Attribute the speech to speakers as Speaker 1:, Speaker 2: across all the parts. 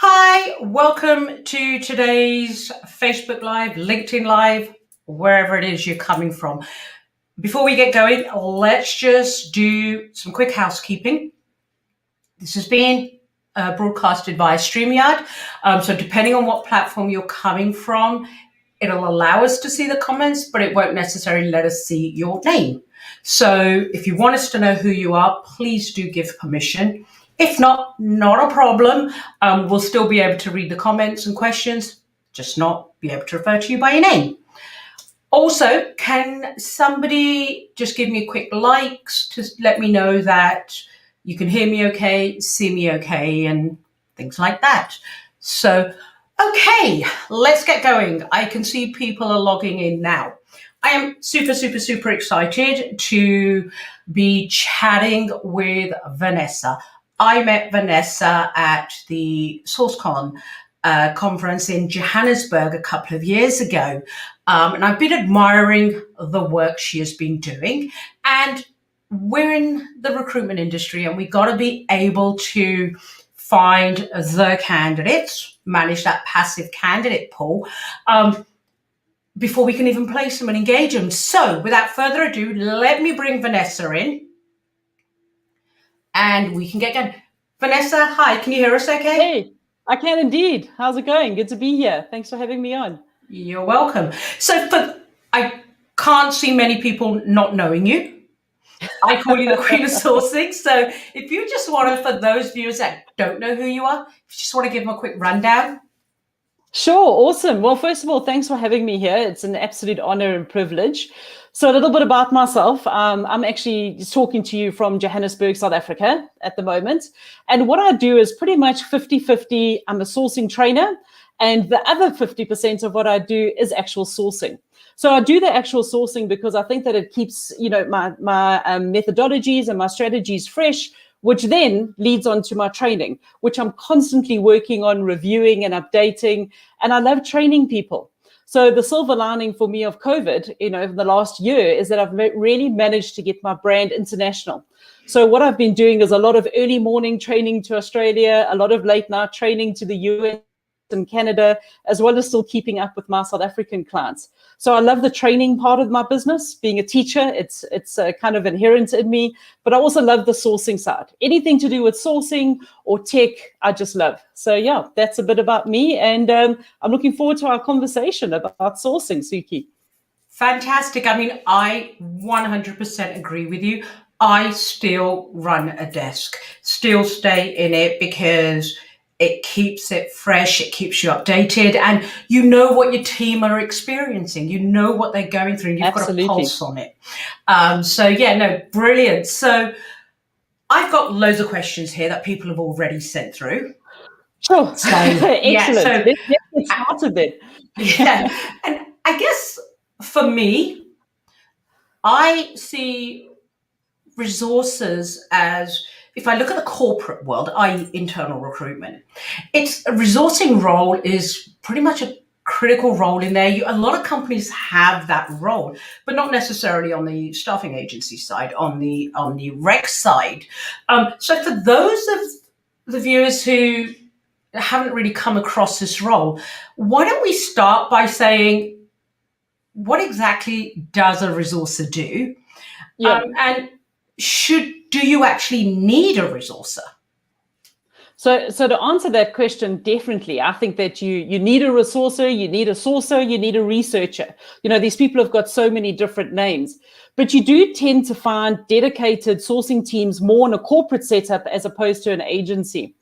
Speaker 1: Hi, welcome to today's Facebook Live, LinkedIn Live, wherever it is you're coming from. Before we get going, let's just do some quick housekeeping. This has been broadcasted via StreamYard. So depending on what platform you're coming from, it'll allow us to see the comments, but it won't necessarily let us see your name. So if you want us to know who you are, please do give permission. If not, not a problem. We'll still be able to read the comments and questions, just not be able to refer to you by your name. Also, can somebody just give me a quick likes to let me know that you can hear me okay, see me okay, and things like that. So, okay, let's get going. I can see people are logging in now. I am super excited to be chatting with Vanessa. I met Vanessa at the SourceCon conference in Johannesburg a couple of years ago. And I've been admiring the work she has been doing. And we're in the recruitment industry and we've got to be able to find the candidates, manage that passive candidate pool, before we can even place them and engage them. So without further ado, let me bring Vanessa in and we can get going. Vanessa, hi, can you hear us okay?
Speaker 2: Hey, I can indeed. How's it going? Good to be here. Thanks for having me on.
Speaker 1: You're welcome. So I can't see many people not knowing you. I call you the queen of sourcing. So if you just want to, for those viewers that don't know who you are, if you just want to give them a quick rundown.
Speaker 2: Sure, awesome. Well, first of all, thanks for having me here. It's an absolute honor and privilege. So a little bit about myself. I'm actually talking to you from Johannesburg, South Africa at the moment. And what I do is pretty much 50-50. I'm a sourcing trainer. And the other 50% of what I do is actual sourcing. So I do the actual sourcing because I think that it keeps, my methodologies and my strategies fresh, which then leads on to my training, which I'm constantly working on reviewing and updating. And I love training people. So the silver lining for me of COVID, over the last year is that I've really managed to get my brand international. So what I've been doing is a lot of early morning training to Australia, a lot of late night training to the US and Canada, as well as still keeping up with my South African clients. So I love the training part of my business. Being a teacher, it's kind of inherent in me, but I also love the sourcing side. Anything to do with sourcing or tech, I just love. So yeah, that's a bit about me. And I'm looking forward to our conversation about sourcing, Suki.
Speaker 1: Fantastic. I mean, I 100% agree with you. I still run a desk, still stay in it because it keeps it fresh, it keeps you updated, and you know what your team are experiencing. You know what they're going through, and you've
Speaker 2: Absolutely.
Speaker 1: got a pulse on it. So yeah, no, brilliant. So I've got loads of questions here that people have already sent through.
Speaker 2: Sure.
Speaker 1: So
Speaker 2: Excellent.
Speaker 1: yeah, so
Speaker 2: Let's get started then.
Speaker 1: yeah, and I guess for me, I see resources as, if I look at the corporate world, i.e. internal recruitment, it's a resourcing role is pretty much a critical role in there. A lot of companies have that role, but not necessarily on the staffing agency side, on the rec side. So for those of the viewers who haven't really come across this role, why don't we start by saying, what exactly does a resourcer do?
Speaker 2: Yeah.
Speaker 1: And do you actually need a resourcer?
Speaker 2: So to answer that question, definitely, I think that you need a resourcer, you need a sourcer, you need a researcher. These people have got so many different names, but you do tend to find dedicated sourcing teams more in a corporate setup as opposed to an agency.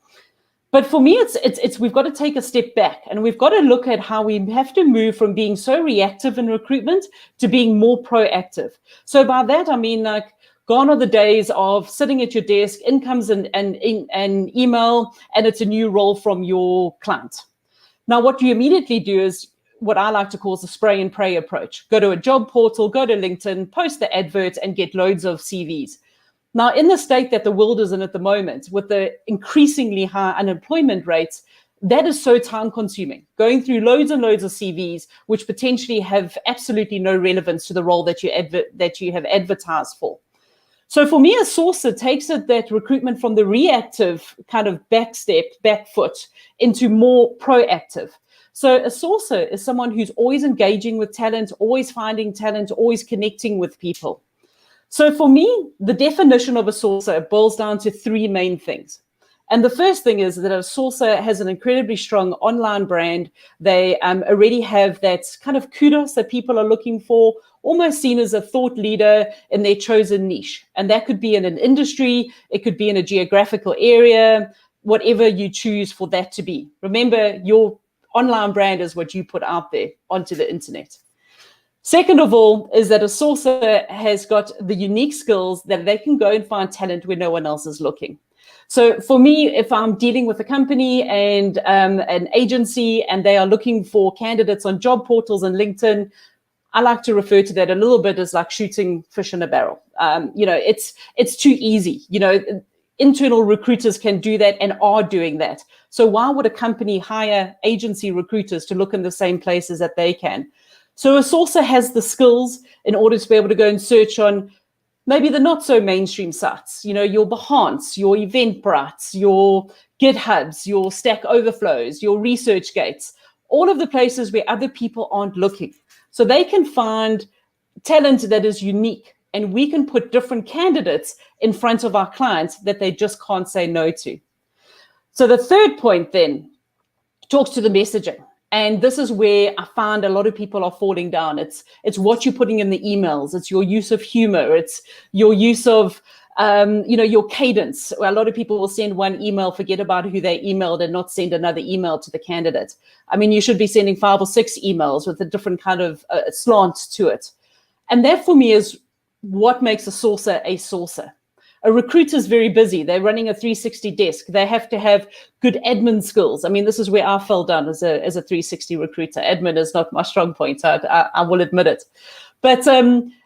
Speaker 2: But for me, it's we've got to take a step back and we've got to look at how we have to move from being so reactive in recruitment to being more proactive. So by that, I mean, like, gone are the days of sitting at your desk, in comes an email, and it's a new role from your client. Now, what you immediately do is what I like to call the spray and pray approach. Go to a job portal, go to LinkedIn, post the advert, and get loads of CVs. Now, in the state that the world is in at the moment, with the increasingly high unemployment rates, that is so time consuming, going through loads and loads of CVs, which potentially have absolutely no relevance to the role that you have advertised for. So for me, a sourcer takes that recruitment from the reactive kind of back foot into more proactive. So a sourcer is someone who's always engaging with talent, always finding talent, always connecting with people. So for me, the definition of a sourcer boils down to three main things. And the first thing is that a sourcer has an incredibly strong online brand. They already have that kind of kudos that people are looking for, almost seen as a thought leader in their chosen niche. And that could be in an industry, it could be in a geographical area, whatever you choose for that to be. Remember, your online brand is what you put out there onto the internet. Second of all, is that a sourcer has got the unique skills that they can go and find talent where no one else is looking. So for me, if I'm dealing with a company and an agency and they are looking for candidates on job portals and LinkedIn, I like to refer to that a little bit as like shooting fish in a barrel. It's too easy. Internal recruiters can do that and are doing that. So why would a company hire agency recruiters to look in the same places that they can? So a sourcer has the skills in order to be able to go and search on maybe the not so mainstream sites, your Behance, your Eventbrite, your GitHubs, your Stack Overflows, your ResearchGates, all of the places where other people aren't looking. So they can find talent that is unique, and we can put different candidates in front of our clients that they just can't say no to. So the third point then talks to the messaging. And this is where I find a lot of people are falling down. It's what you're putting in the emails. It's your use of humor. It's your use of, your cadence. A lot of people will send one email, forget about who they emailed, and not send another email to the candidate. I mean, you should be sending 5 or 6 emails with a different kind of slant to it. And that for me is what makes a sourcer a sourcer. A recruiter is very busy. They're running a 360 desk. They have to have good admin skills. I mean, this is where I fell down as a 360 recruiter. Admin is not my strong point. I will admit it. But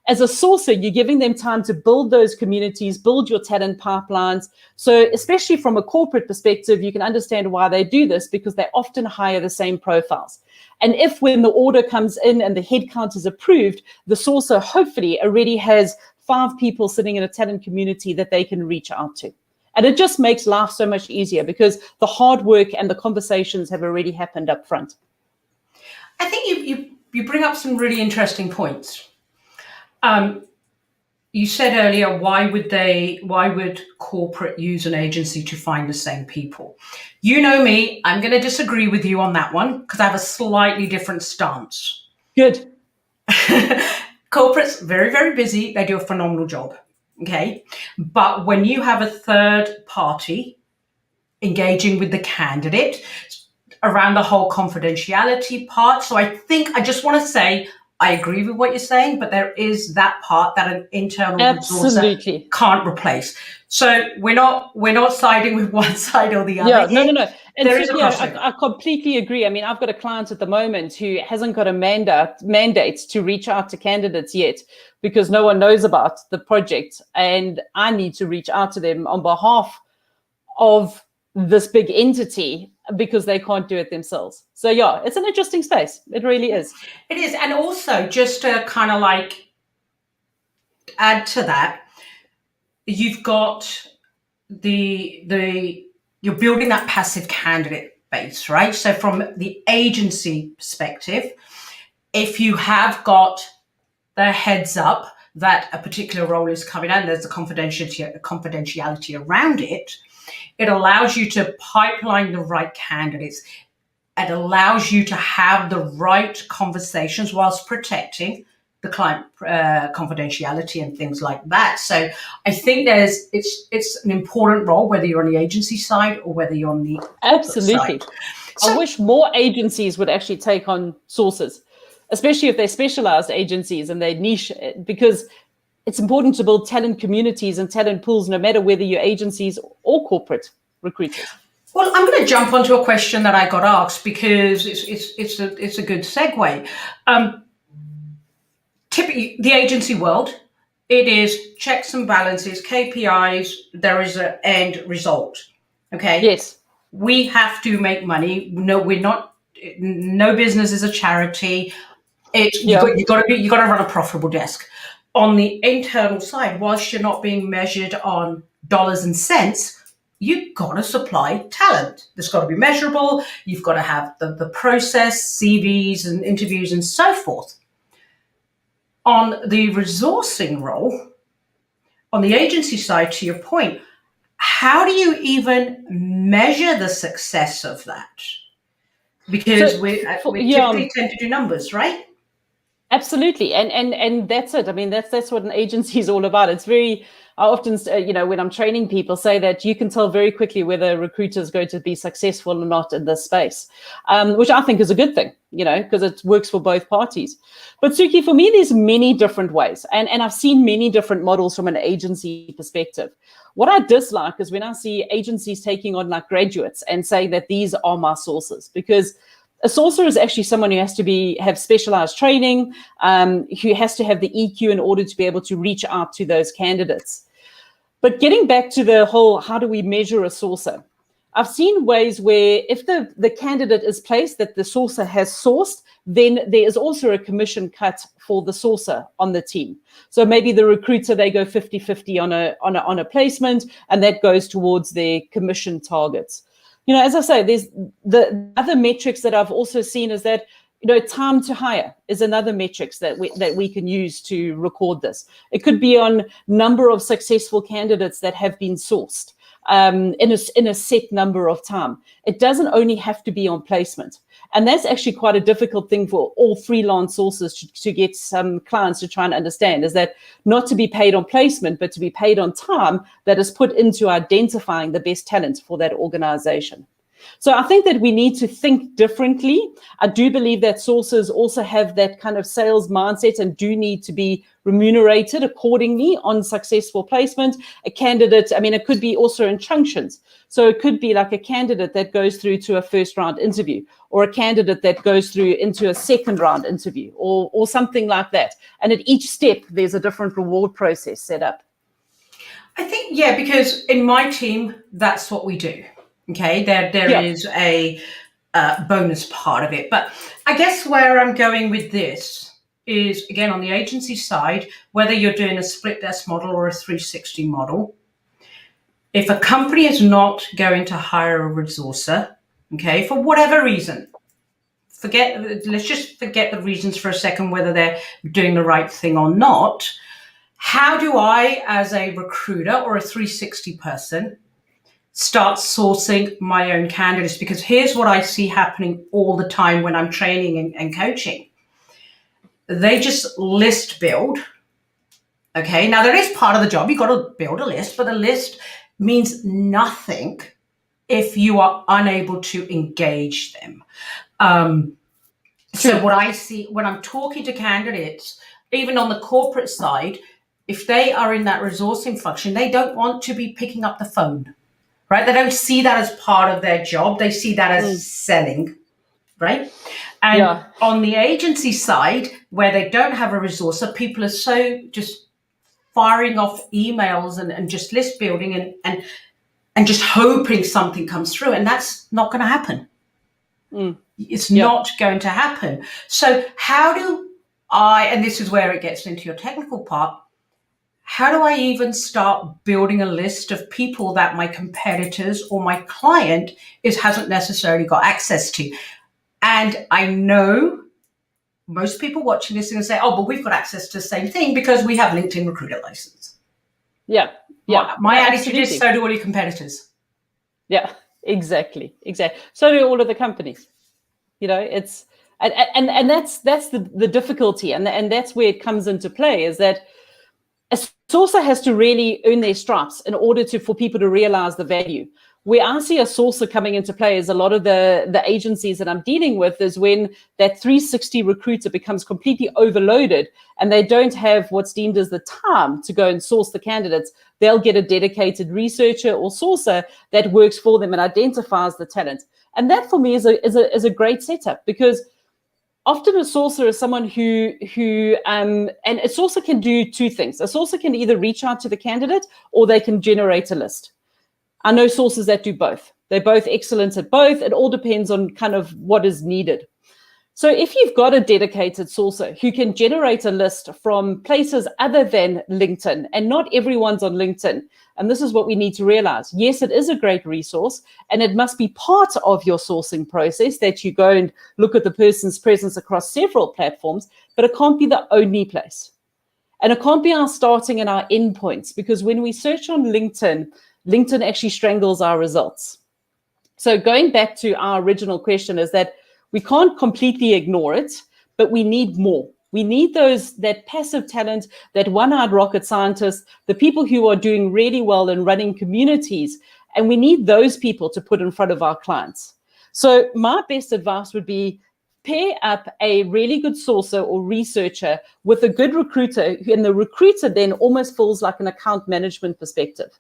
Speaker 2: as a sourcer, you're giving them time to build those communities, build your talent pipelines. So especially from a corporate perspective, you can understand why they do this, because they often hire the same profiles. And if when the order comes in and the headcount is approved, the sourcer hopefully already has 5 people sitting in a talent community that they can reach out to. And it just makes life so much easier because the hard work and the conversations have already happened up front.
Speaker 1: I think you bring up some really interesting points. You said earlier, why would corporate use an agency to find the same people? You know me, I'm going to disagree with you on that one because I have a slightly different stance.
Speaker 2: Good.
Speaker 1: Corporate's very, very busy. They do a phenomenal job. Okay. But when you have a third party engaging with the candidate around the whole confidentiality part. So I just want to say, I agree with what you're saying, but there is that part that an internal resource can't replace. So we're not siding with one side or the other.
Speaker 2: Yeah, no. And
Speaker 1: there is a
Speaker 2: I completely agree. I mean, I've got a client at the moment who hasn't got a mandate to reach out to candidates yet because no one knows about the project, and I need to reach out to them on behalf of this big entity because they can't do it themselves. So yeah, it's an interesting space. It really is.
Speaker 1: It is. And also just to kind of like add to that, you've got you're building that passive candidate base, right? So from the agency perspective, if you have got the heads up that a particular role is coming out and there's a confidentiality around it, it allows you to pipeline the right candidates. It allows you to have the right conversations whilst protecting the client confidentiality and things like that. So I think it's an important role, whether you're on the agency side or whether you're on the
Speaker 2: absolutely
Speaker 1: side. So,
Speaker 2: I wish more agencies would actually take on sources, especially if they're specialized agencies and they niche, because it's important to build talent communities and talent pools, no matter whether you're agencies or corporate recruiters.
Speaker 1: Well, I'm going to jump onto a question that I got asked because it's a good segue. Typically, the agency world, it is checks and balances, KPIs. There is an end result. Okay.
Speaker 2: Yes.
Speaker 1: We have to make money. No, we're not. No business is a charity. You got to run a profitable desk. on the internal side, whilst you're not being measured on dollars and cents, you've got to supply talent. It's got to be measurable. You've got to have the process, CVs and interviews and so forth. On the resourcing role, on the agency side, to your point, how do you even measure the success of that? Because we typically tend to do numbers, right?
Speaker 2: Absolutely, and that's it. I mean, that's what an agency is all about. It's very, I often, when I'm training people, say that you can tell very quickly whether a recruiter is going to be successful or not in this space, which I think is a good thing, because it works for both parties. But Suki, for me, there's many different ways, and I've seen many different models from an agency perspective. What I dislike is when I see agencies taking on like graduates and saying that these are my sources, because a sourcer is actually someone who has to have specialized training, who has to have the EQ in order to be able to reach out to those candidates. But getting back to the whole, how do we measure a sourcer? I've seen ways where if the candidate is placed that the sourcer has sourced, then there is also a commission cut for the sourcer on the team. So maybe the recruiter, they go 50-50 on a placement, and that goes towards their commission targets. As I say, there's the other metrics that I've also seen is that, time to hire is another metrics that we can use to record this. It could be on number of successful candidates that have been sourced in a set number of time. It doesn't only have to be on placement. And that's actually quite a difficult thing for all freelance sources to get some clients to try and understand, is that not to be paid on placement, but to be paid on time that is put into identifying the best talent for that organization. So I think that we need to think differently. I do believe that sources also have that kind of sales mindset and do need to be remunerated accordingly on successful placement. A candidate, it could be also in junctions. So it could be like a candidate that goes through to a first round interview, or a candidate that goes through into a second round interview, or something like that. And at each step, there's a different reward process set up.
Speaker 1: I think, because in my team, that's what we do. Okay, there is a bonus part of it. But I guess where I'm going with this is, again, on the agency side, whether you're doing a split desk model or a 360 model, if a company is not going to hire a resourcer, okay, for whatever reason, let's just forget the reasons for a second, whether they're doing the right thing or not. How do I, as a recruiter or a 360 person, start sourcing my own candidates? Because here's what I see happening all the time when I'm training and coaching. They just list build. Okay, now there is part of the job. You've got to build a list, but the list means nothing if you are unable to engage them. So what I see when I'm talking to candidates, even on the corporate side, if they are in that resourcing function, they don't want to be picking up the phone. Right? They don't see that as part of their job. They see that as selling, right? And on the agency side, where they don't have a resourcer, people are so just firing off emails and just list building and just hoping something comes through. And that's not going to happen. It's not going to happen. So how do I, and this is where it gets into your technical part, how do I even start building a list of people that my competitors or my client hasn't necessarily got access to? And I know most people watching this are going to say, oh, but we've got access to the same thing because we have LinkedIn Recruiter license. My attitude is, so do all your competitors.
Speaker 2: Yeah, exactly. So do all of the companies. It's and that's the difficulty, and that's where it comes into play, is that a sourcer has to really earn their stripes in order for people to realize the value. Where I see a sourcer coming into play is a lot of the agencies that I'm dealing with is when that 360 recruiter becomes completely overloaded and they don't have what's deemed as the time to go and source the candidates. They'll get a dedicated researcher or sourcer that works for them and identifies the talent. And that for me is a great setup, because often a sourcer is someone who and a sourcer can do two things. A sourcer can either reach out to the candidate or they can generate a list. I know sources that do both. They're both excellent at both. It all depends on kind of what is needed. So if you've got a dedicated sourcer who can generate a list from places other than LinkedIn, and not everyone's on LinkedIn, and this is what we need to realize. Yes, it is a great resource, and it must be part of your sourcing process that you go and look at the person's presence across several platforms, but it can't be the only place. And it can't be our starting and our endpoints, because when we search on LinkedIn, LinkedIn actually strangles our results. So going back to our original question is that we can't completely ignore it, but we need more. We need that passive talent, that one-eyed rocket scientist, the people who are doing really well in running communities, and we need those people to put in front of our clients. So my best advice would be pair up a really good sourcer or researcher with a good recruiter, and the recruiter then almost feels like an account management perspective.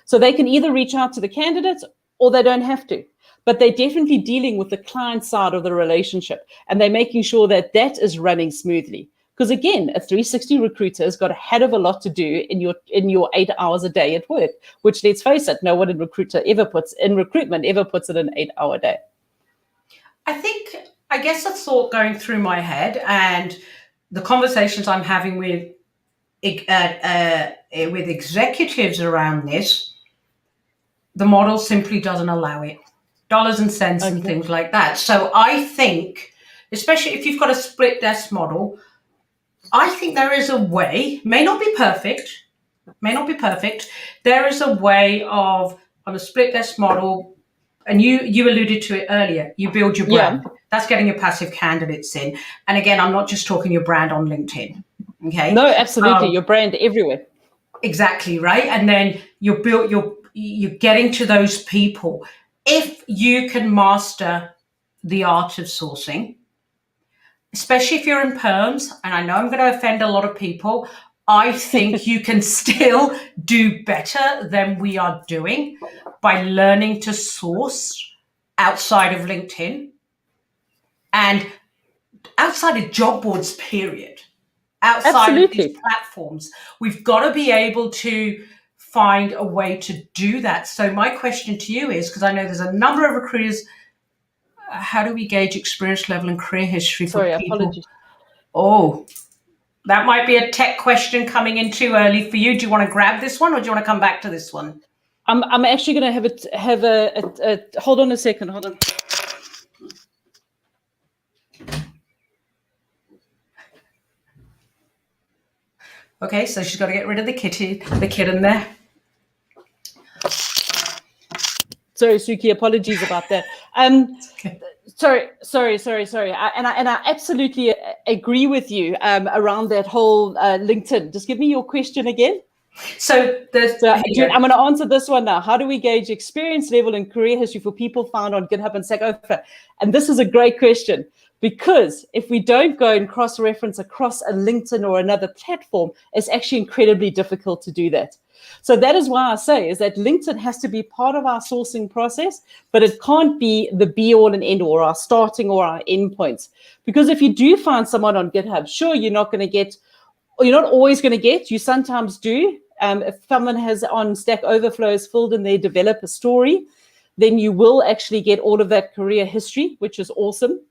Speaker 2: So they can either reach out to the candidates or they don't have to. But they're definitely dealing with the client side of the relationship, and they're making sure that that is running smoothly. Because again, a 360 recruiter has got a heck of a lot to do in your 8 hours a day at work, which, let's face it, no one in recruitment ever puts in an 8-hour day.
Speaker 1: I guess a thought going through my head, and the conversations I'm having with executives around this, the model simply doesn't allow it. Dollars and cents and things like that. So I think, especially if you've got a split desk model, I think there is a way, may not be perfect. There is a way of, on a split desk model, and you alluded to it earlier, you build your brand. Yeah. That's getting your passive candidates in. And again, I'm not just talking your brand on LinkedIn. Okay.
Speaker 2: No, absolutely. Your brand everywhere.
Speaker 1: Exactly, right? And then you're getting to those people. If you can master the art of sourcing, especially if you're in perms, and I know I'm going to offend a lot of people, I think you can still do better than we are doing by learning to source outside of LinkedIn and outside of job boards, period. Outside Absolutely. Of these platforms. We've got to be able to find a way to do that. So my question to you is, because I know there's a number of recruiters, how do we gauge experience level and career history for people?
Speaker 2: Apologies.
Speaker 1: Oh, that might be a tech question coming in too early for you. Do you want to grab this one, or do you want to come back to this one?
Speaker 2: I'm actually going to have a hold on a second. Hold on.
Speaker 1: Okay, so she's got to get rid of the kid in there.
Speaker 2: Sorry, Suki, apologies about that. Okay. Sorry. And I absolutely agree with you around that whole LinkedIn. Just give me your question again.
Speaker 1: So
Speaker 2: I'm going to answer this one now. How do we gauge experience level and career history for people found on GitHub and Stack Overflow? And this is a great question, because if we don't go and cross-reference across a LinkedIn or another platform, it's actually incredibly difficult to do that. So that is why I say is that LinkedIn has to be part of our sourcing process, but it can't be the be-all and end-all, or our starting or our endpoints. Because if you do find someone on GitHub, sure, you're not always going to get, you sometimes do. If someone has on Stack Overflow filled in their developer story, then you will actually get all of that career history, which is awesome.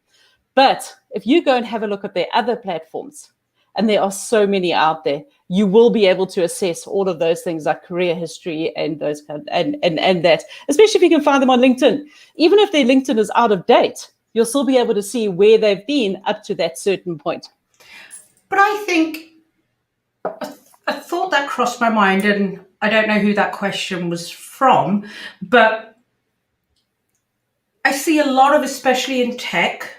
Speaker 2: But if you go and have a look at their other platforms, and there are so many out there, you will be able to assess all of those things like career history and those and that, especially if you can find them on LinkedIn. Even if their LinkedIn is out of date, you'll still be able to see where they've been up to that certain point.
Speaker 1: But I think a thought that crossed my mind, and I don't know who that question was from, but I see a lot of, especially in tech,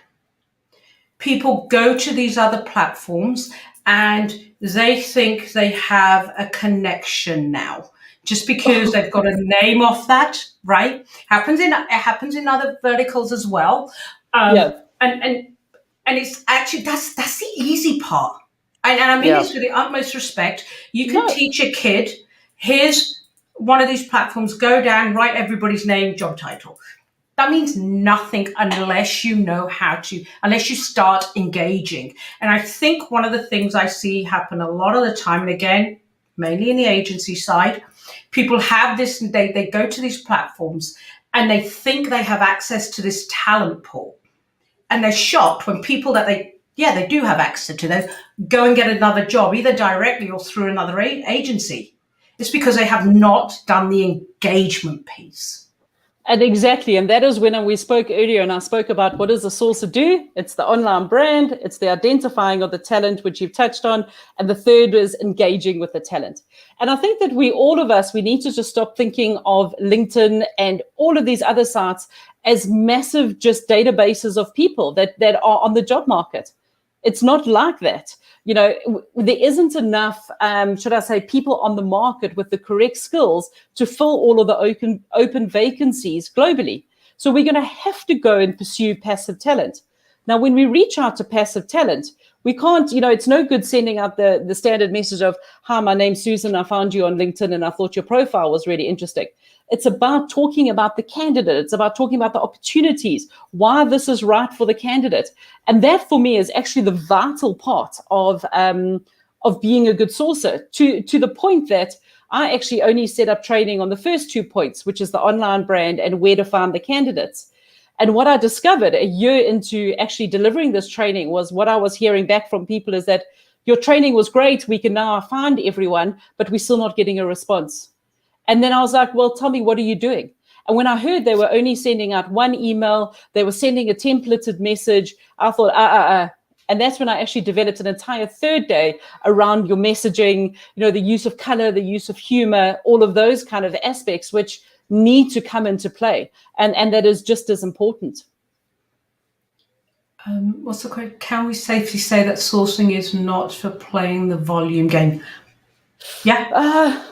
Speaker 1: people go to these other platforms and they think they have a connection now just because they've got a name off that, right? It happens in other verticals as well. And it's actually, that's the easy part. And I mean this with the utmost respect. You can teach a kid, here's one of these platforms, go down, write everybody's name, job title. That means nothing unless you know unless you start engaging. And I think one of the things I see happen a lot of the time, and again, mainly in the agency side, people have this, they go to these platforms and they think they have access to this talent pool. and they're shocked when people that they do have access to those go and get another job, either directly or through another agency. It's because they have not done the engagement piece.
Speaker 2: And exactly. And that is when we spoke earlier, and I spoke about what does a sourcer do? It's the online brand, it's the identifying of the talent, which you've touched on. And the third is engaging with the talent. And I think that all of us, we need to just stop thinking of LinkedIn and all of these other sites as massive just databases of people that are on the job market. It's not like that. There isn't enough, should I say, people on the market with the correct skills to fill all of the open vacancies globally. So we're going to have to go and pursue passive talent. Now, when we reach out to passive talent, we can't, it's no good sending out the standard message of, hi, my name's Susan, I found you on LinkedIn and I thought your profile was really interesting. It's about talking about the candidate. It's about talking about the opportunities, why this is right for the candidate. And that for me is actually the vital part of being a good sourcer, to the point that I actually only set up training on the first 2 points, which is the online brand and where to find the candidates. And what I discovered a year into actually delivering this training was what I was hearing back from people is that your training was great. We can now find everyone, but we're still not getting a response. And then I was like, well, tell me, what are you doing? And when I heard they were only sending out one email, they were sending a templated message, I thought, And that's when I actually developed an entire third day around your messaging, the use of color, the use of humor, all of those kind of aspects, which need to come into play. And that is just as important.
Speaker 1: What's the question? Can we safely say that sourcing is not for playing the volume game? Yeah.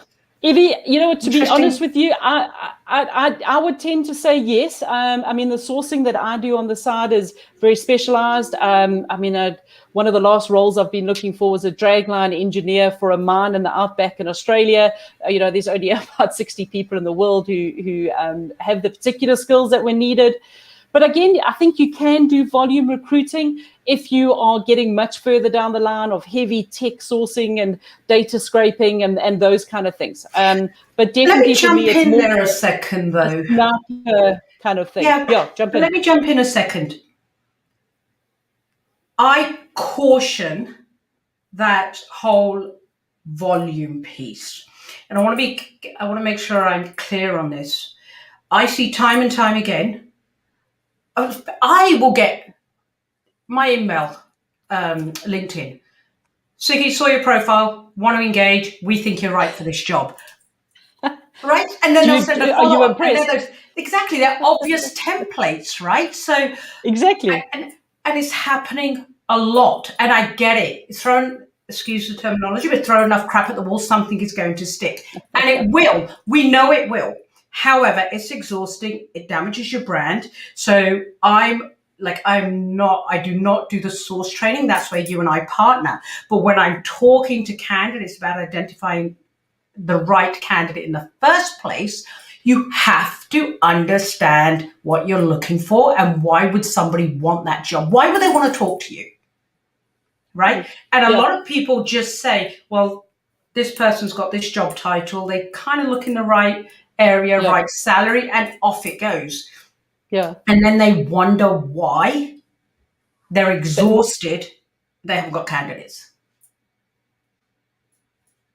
Speaker 2: Evie, to be honest with you, I would tend to say yes. I mean, the sourcing that I do on the side is very specialized. One of the last roles I've been looking for was a dragline engineer for a mine in the outback in Australia. There's only about 60 people in the world who have the particular skills that were needed. But again, I think you can do volume recruiting if you are getting much further down the line of heavy tech sourcing and data scraping and those kind of things. But definitely,
Speaker 1: let me jump
Speaker 2: for me,
Speaker 1: in there a second, though.
Speaker 2: Kind of thing.
Speaker 1: Yeah,
Speaker 2: jump in.
Speaker 1: Let me jump in a second. I caution that whole volume piece, and I want to make sure I'm clear on this. I see time and time again. I will get my email, LinkedIn. Siggy, saw your profile, want to engage. We think you're right for this job. Right? And then they'll send a follow-up. Are you impressed? Exactly. They're obvious templates, right? So
Speaker 2: exactly.
Speaker 1: And it's happening a lot. And I get it. It's excuse the terminology, but throw enough crap at the wall, something is going to stick. And it will. We know it will. However, it's exhausting. It damages your brand. So I do not do the source training. That's where you and I partner. But when I'm talking to candidates about identifying the right candidate in the first place, you have to understand what you're looking for and why would somebody want that job? Why would they want to talk to you? Right? And a lot of people just say, well, this person's got this job title. They kind of look in the right area, right salary, and off it goes.
Speaker 2: Yeah.
Speaker 1: And then they wonder why. They're exhausted. They haven't got candidates.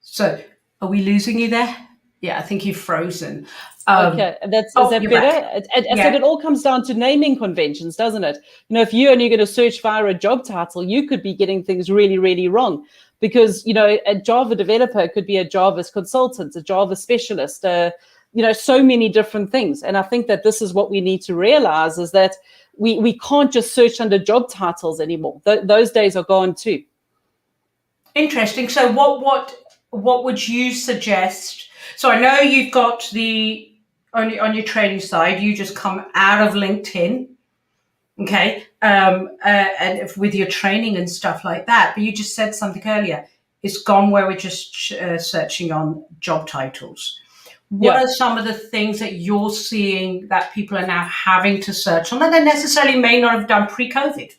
Speaker 1: So are we losing you there? Yeah, I think you've frozen.
Speaker 2: Okay, is that better? I said it all comes down to naming conventions, doesn't it? If you're only going to search via a job title, you could be getting things really, really wrong. Because, a Java developer could be a Java consultant, a Java specialist, so many different things. And I think that this is what we need to realize is that we can't just search under job titles anymore. Those days are gone too.
Speaker 1: Interesting. So what would you suggest? So I know you've got on your training side, you just come out of LinkedIn, okay, and with your training and stuff like that. But you just said something earlier. It's gone where we're just searching on job titles. What are some of the things that you're seeing that people are now having to search on that they necessarily may not have done pre-COVID?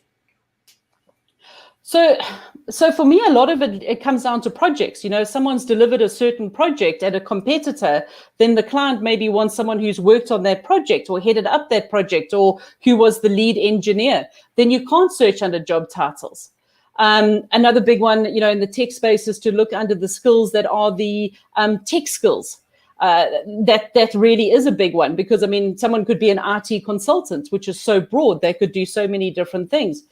Speaker 2: So for me, a lot of it comes down to projects. Someone's delivered a certain project at a competitor, then the client maybe wants someone who's worked on that project or headed up that project or who was the lead engineer. Then you can't search under job titles. Another big one, in the tech space is to look under the skills that are the tech skills. That really is a big one because, someone could be an IT consultant, which is so broad. They could do so many different things.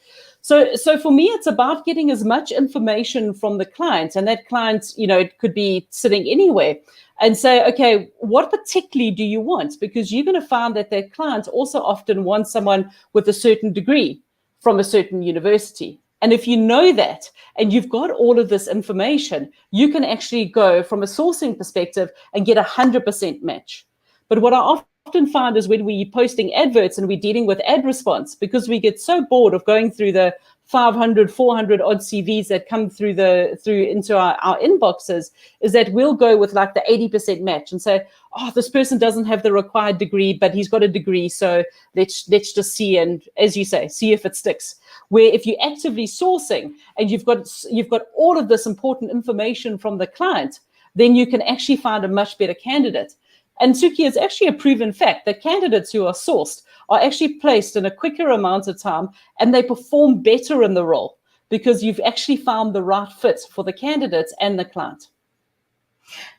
Speaker 2: So for me, it's about getting as much information from the client, and that client, it could be sitting anywhere, and say, okay, what particularly do you want? Because you're going to find that their client also often wants someone with a certain degree from a certain university. And if you know that and you've got all of this information, you can actually go from a sourcing perspective and get 100% match. But what I often find is when we're posting adverts and we're dealing with ad response, because we get so bored of going through the 500, 400 odd CVs that come through into our inboxes, is that we'll go with like the 80% match and say, oh, this person doesn't have the required degree, but he's got a degree. So let's just see. And as you say, see if it sticks. Where if you're actively sourcing and you've got all of this important information from the client, then you can actually find a much better candidate. And Suki, it's actually a proven fact that candidates who are sourced are actually placed in a quicker amount of time and they perform better in the role because you've actually found the right fit for the candidates and the client.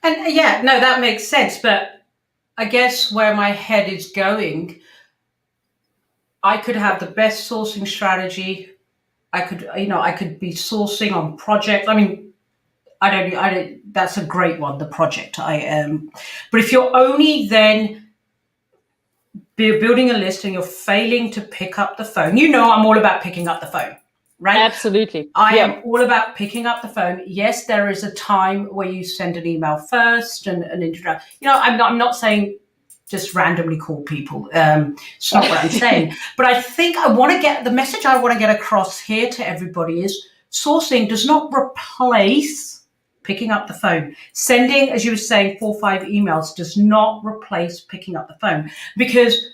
Speaker 1: And yeah, no, that makes sense. But I guess where my head is going, I could have the best sourcing strategy. I could be sourcing on projects. I don't, that's a great one, the project. But if you're only then building a list and you're failing to pick up the phone, I'm all about picking up the phone, right?
Speaker 2: Absolutely.
Speaker 1: I am all about picking up the phone. Yes, there is a time where you send an email first and an introduction. I'm not saying just randomly call people. It's not what I'm saying. But I think the message I want to get across here to everybody is sourcing does not replace picking up the phone. Sending, as you were saying, 4 or 5 emails does not replace picking up the phone, because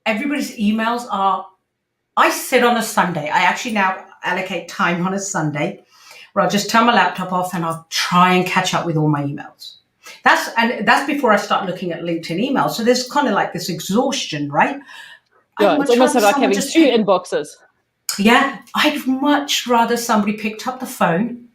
Speaker 1: everybody's emails are, I sit on a Sunday. I actually now allocate time on a Sunday where I'll just turn my laptop off and I'll try and catch up with all my emails. That's before I start looking at LinkedIn emails. So there's kind of like this exhaustion, right?
Speaker 2: Yeah, it's almost like having 2 inboxes.
Speaker 1: Yeah, I'd much rather somebody picked up the phone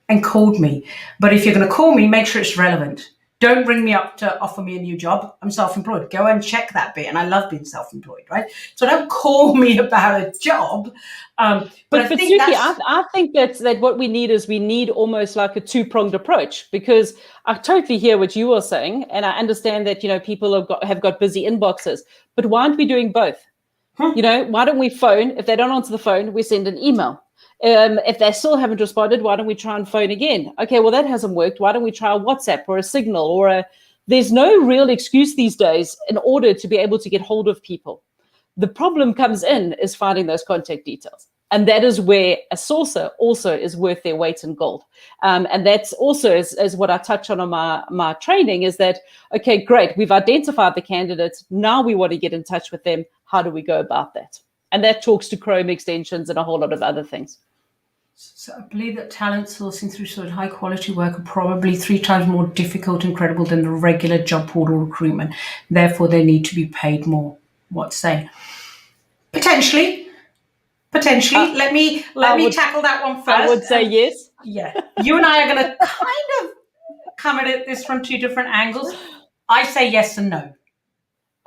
Speaker 1: and called me. But if you're going to call me, make sure it's relevant. Don't ring me up to offer me a new job. I'm self-employed. Go and check that bit. And I love being self-employed, right? So don't call me about a job. But
Speaker 2: Suki, I think that what we need almost like a 2-pronged approach, because I totally hear what you are saying. And I understand that, people have got busy inboxes. But why aren't we doing both? Why don't we phone? If they don't answer the phone, we send an email. If they still haven't responded, why don't we try and phone again? Okay, well, that hasn't worked. Why don't we try a WhatsApp or a Signal or there's no real excuse these days in order to be able to get hold of people. The problem comes in is finding those contact details. And that is where a sourcer also is worth their weight in gold. And that's also, as what I touch on my training, is that, okay, great, we've identified the candidates. Now we want to get in touch with them. How do we go about that? And that talks to Chrome extensions and a whole lot of other things.
Speaker 1: So I believe that talent sourcing through sort of high quality work are probably 3 times more difficult and credible than the regular job portal recruitment. Therefore, they need to be paid more. What's saying? Potentially. Let me tackle that one first.
Speaker 2: I would say yes.
Speaker 1: Yeah. You and I are going to kind of come at this from 2 different angles. I say yes and no.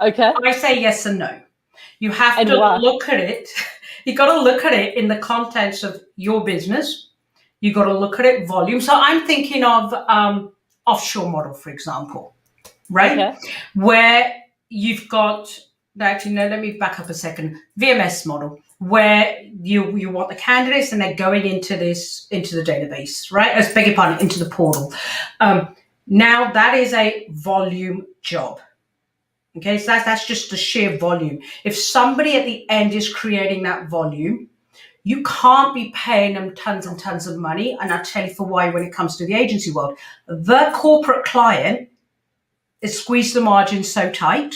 Speaker 2: Okay.
Speaker 1: I say yes and no. You have to look at it. You got to look at it in the context of your business. You got to look at it volume. So I'm thinking of offshore model, for example, right? Okay. Where you've got, actually, no, let me back up a second. VMS model, where you want the candidates and they're going into the database, right? Beg your pardon, into the portal. Now that is a volume job. Okay, so that's just the sheer volume. If somebody at the end is creating that volume, you can't be paying them tons and tons of money. And I'll tell you for why when it comes to the agency world. The corporate client is squeezed the margin so tight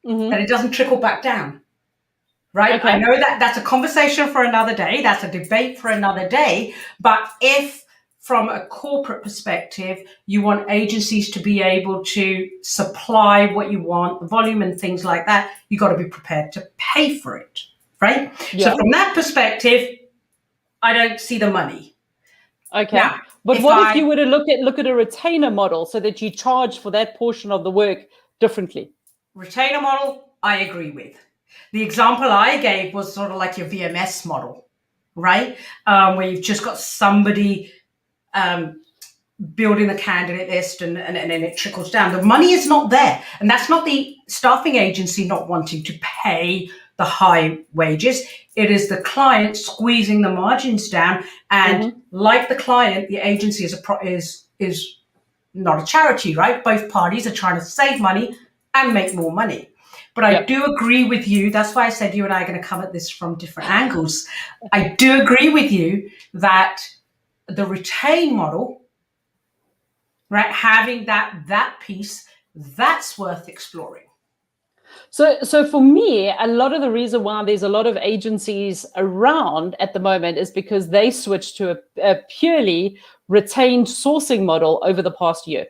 Speaker 1: that it doesn't trickle back down. right?
Speaker 2: Okay.
Speaker 1: I know that that's a conversation for another day. That's a debate for another day. But if from a corporate perspective, you want agencies to be able to supply what you want, the volume and things like that, you got to be prepared to pay for it, right?
Speaker 2: Yeah.
Speaker 1: So from that perspective, I don't see the money.
Speaker 2: Okay.
Speaker 1: Now,
Speaker 2: But what if you were to look at a retainer model so that you charge for that portion of the work differently?
Speaker 1: Retainer model, I agree with. The example I gave was sort of like your VMS model, right? Where you've just got somebody building the candidate list and then it trickles down. The money is not there. And that's not the staffing agency not wanting to pay the high wages. It is the client squeezing the margins down. And like the client, the agency is not a charity, right? Both parties are trying to save money and make more money. But I do agree with you. That's why I said you and I are going to come at this from different angles. I do agree with you that the retain model, right, having that piece, that's worth exploring.
Speaker 2: So for me, a lot of the reason why there's a lot of agencies around at the moment is because they switched to a purely retained sourcing model over the past year,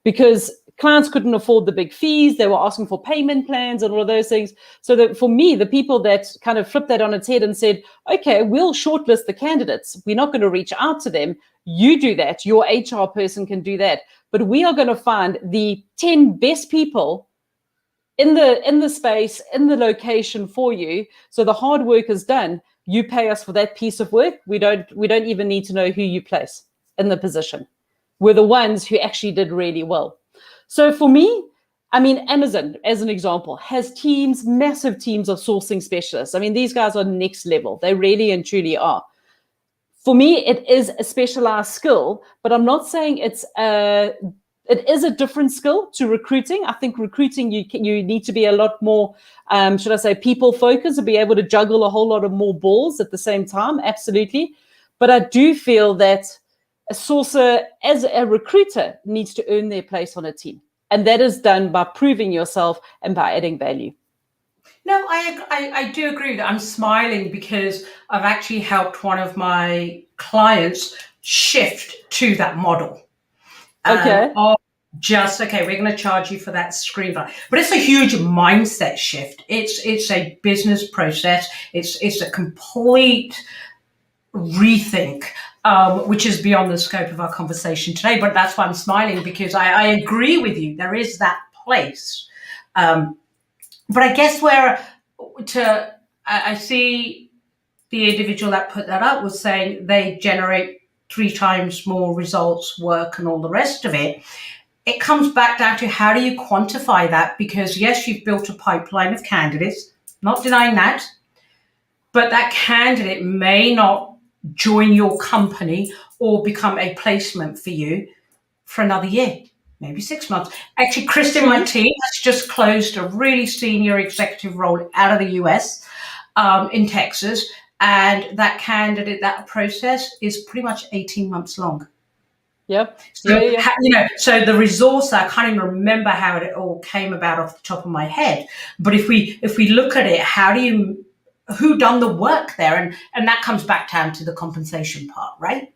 Speaker 2: because clients couldn't afford the big fees. They were asking for payment plans and all of those things. So that for me, the people that kind of flipped that on its head and said, okay, we'll shortlist the candidates. We're not going to reach out to them. You do that. Your HR person can do that. But we are going to find the 10 best people in the space, in the location for you. So the hard work is done. You pay us for that piece of work. We don't even need to know who you place in the position. We're the ones who actually did really well. So for me, I mean, Amazon, as an example, has teams, massive teams of sourcing specialists. I mean, these guys are next level. They really and truly are. For me, it is a specialized skill, but I'm not saying it is a different skill to recruiting. I think recruiting, you need to be a lot more, should I say, people focused and be able to juggle a whole lot of more balls at the same time. Absolutely. But I do feel that a sourcer, as a recruiter, needs to earn their place on a team. And that is done by proving yourself and by adding value.
Speaker 1: No, I do agree with that. I'm smiling because I've actually helped one of my clients shift to that model.
Speaker 2: Okay.
Speaker 1: We're going to charge you for that screen time. But it's a huge mindset shift. It's a business process. It's a complete rethink, which is beyond the scope of our conversation today. But that's why I'm smiling, because I agree with you. There is that place. But I guess I see the individual that put that up was saying they generate 3 times more results, work, and all the rest of it. It comes back down to how do you quantify that? Because yes, you've built a pipeline of candidates, not denying that, but that candidate may not join your company or become a placement for you for another year, maybe 6 months. Actually, Chris in my team has just closed a really senior executive role out of the US in Texas. And that candidate, that process is pretty much 18 months long.
Speaker 2: Yep.
Speaker 1: So, so the resource, I can't even remember how it all came about off the top of my head. But if we look at it, who done the work there? And that comes back down to the compensation part, right?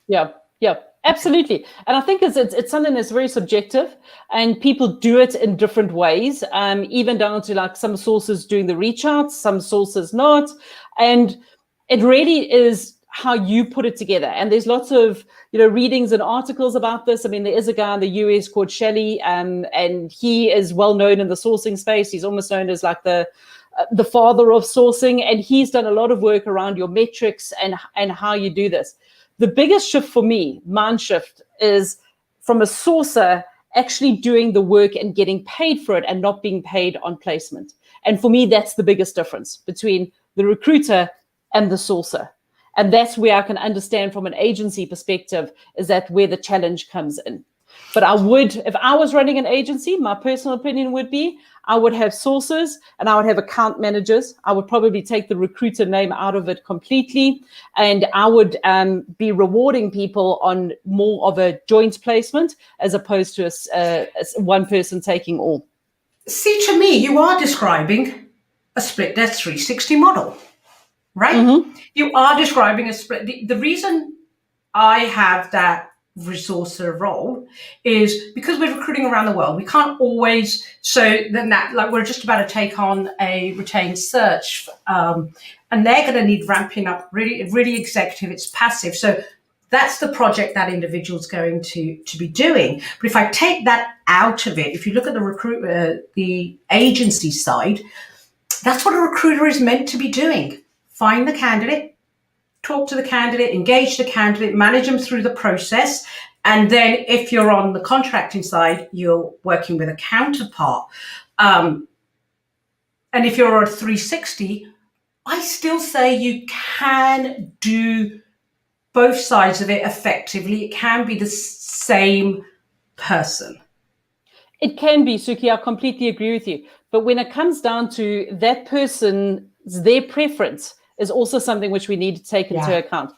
Speaker 2: Yeah. Absolutely. And I think it's something that's very subjective, and people do it in different ways, even down to like some sources doing the reach outs, some sources not. And it really is how you put it together. And there's lots of, readings and articles about this. I mean, there is a guy in the US called Shelley, and he is well known in the sourcing space. He's almost known as like the father of sourcing. And he's done a lot of work around your metrics and how you do this. The biggest shift for me, mind shift, is from a sourcer actually doing the work and getting paid for it and not being paid on placement. And for me, that's the biggest difference between the recruiter and the sourcer. And that's where I can understand from an agency perspective, is that where the challenge comes in. But if I was running an agency, my personal opinion would be, I would have sourcers and I would have account managers. I would probably take the recruiter name out of it completely. And I would be rewarding people on more of a joint placement as opposed to one person taking all.
Speaker 1: See, to me, you are describing a split desk 360 model, right?
Speaker 2: Mm-hmm.
Speaker 1: You are describing a split. The reason I have that resourcer role is because we're recruiting around the world. We can't always, so then that, like, we're just about to take on a retained search, and they're going to need ramping up really executive. It's passive. So that's the project that individual's going to be doing. But if I take that out of it, if you look at the agency side, that's what a recruiter is meant to be doing. Find the candidate, talk to the candidate, engage the candidate, manage them through the process. And then if you're on the contracting side, you're working with a counterpart. And if you're a 360, I still say you can do both sides of it effectively. It can be the same person.
Speaker 2: It can be, Suki, I completely agree with you. But when it comes down to that person, their preference is also something which we need to take into account.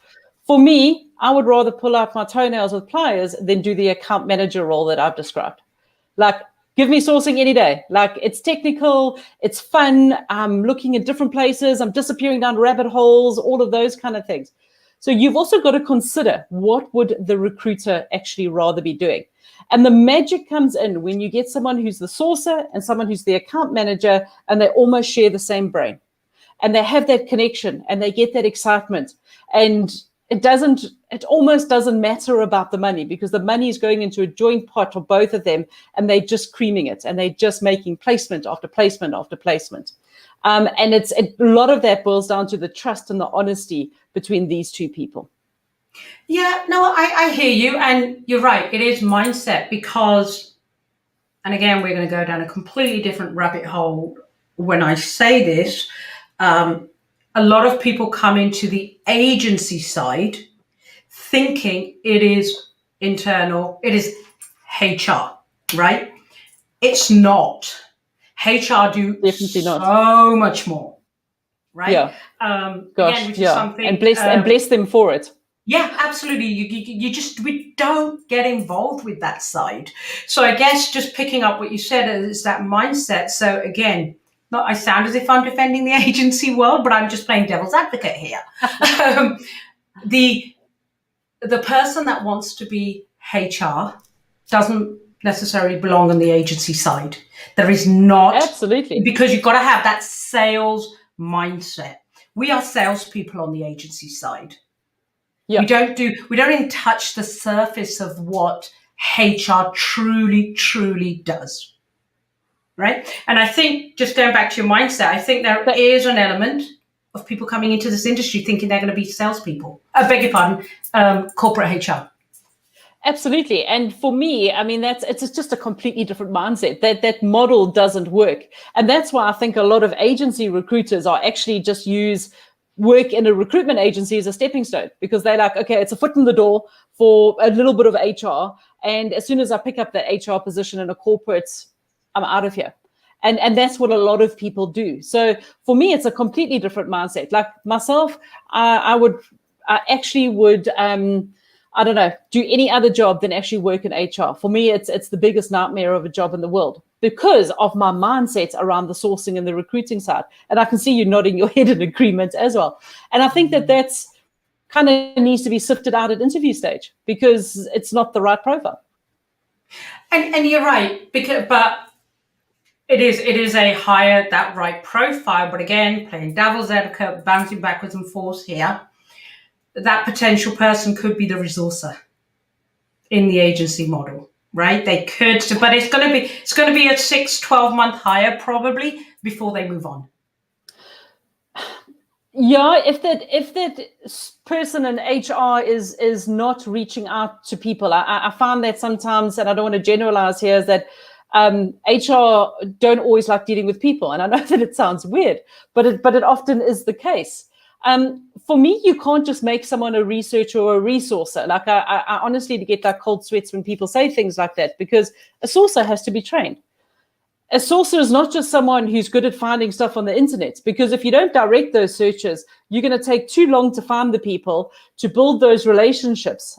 Speaker 2: For me, I would rather pull out my toenails with pliers than do the account manager role that I've described. Like, give me sourcing any day. Like, it's technical, it's fun, I'm looking at different places, I'm disappearing down rabbit holes, all of those kind of things. So you've also got to consider, what would the recruiter actually rather be doing? And the magic comes in when you get someone who's the sourcer and someone who's the account manager, and they almost share the same brain. And they have that connection and they get that excitement. And it almost doesn't matter about the money, because the money is going into a joint pot for both of them, and they're just creaming it, and they're just making placement after placement after placement. And a lot of that boils down to the trust and the honesty between these two people.
Speaker 1: Yeah, no, I hear you. And you're right. It is mindset, because, and again, we're going to go down a completely different rabbit hole when I say this. A lot of people come into the agency side thinking it is internal, it is HR, right? It's not. HR do
Speaker 2: Definitely not.
Speaker 1: So much more, right?
Speaker 2: Yeah.
Speaker 1: Again, which is something,
Speaker 2: and bless them for it.
Speaker 1: Yeah, absolutely. We don't get involved with that side. So I guess just picking up what you said is that mindset. So again, I sound as if I'm defending the agency world, but I'm just playing devil's advocate here. The person that wants to be HR doesn't necessarily belong on the agency side. There is not.
Speaker 2: Absolutely.
Speaker 1: Because you've got to have that sales mindset. We are salespeople on the agency side. Yeah. We don't even touch the surface of what HR truly does. Right? And I think, just going back to your mindset, I think there is an element of people coming into this industry thinking they're going to be salespeople. I beg your pardon, corporate HR.
Speaker 2: Absolutely. And for me, I mean, it's just a completely different mindset. That model doesn't work. And that's why I think a lot of agency recruiters are actually just work in a recruitment agency as a stepping stone, because they're like, okay, it's a foot in the door for a little bit of HR. And as soon as I pick up that HR position in a corporate, I'm out of here. And that's what a lot of people do. So for me, it's a completely different mindset. Like myself, I actually would I don't know, do any other job than actually work in HR. For me, it's the biggest nightmare of a job in the world, because of my mindset around the sourcing and the recruiting side. And I can see you nodding your head in agreement as well. And I think that's kind of needs to be sifted out at interview stage, because it's not the right profile.
Speaker 1: And you're right, but it is a higher, that right profile. But again, playing devil's advocate, bouncing backwards and forwards here, that potential person could be the resourcer in the agency model, right? They could, but it's going to be a 6-12 month hire probably before they move on.
Speaker 2: Yeah, if that person in HR is not reaching out to people, I find that sometimes, and I don't want to generalize here, is that HR don't always like dealing with people. And I know that it sounds weird, but it often is the case. For me, you can't just make someone a researcher or a resourcer. Like I honestly get like cold sweats when people say things like that, because a sourcer has to be trained. A sourcer is not just someone who's good at finding stuff on the internet, because if you don't direct those searches, you're going to take too long to find the people, to build those relationships.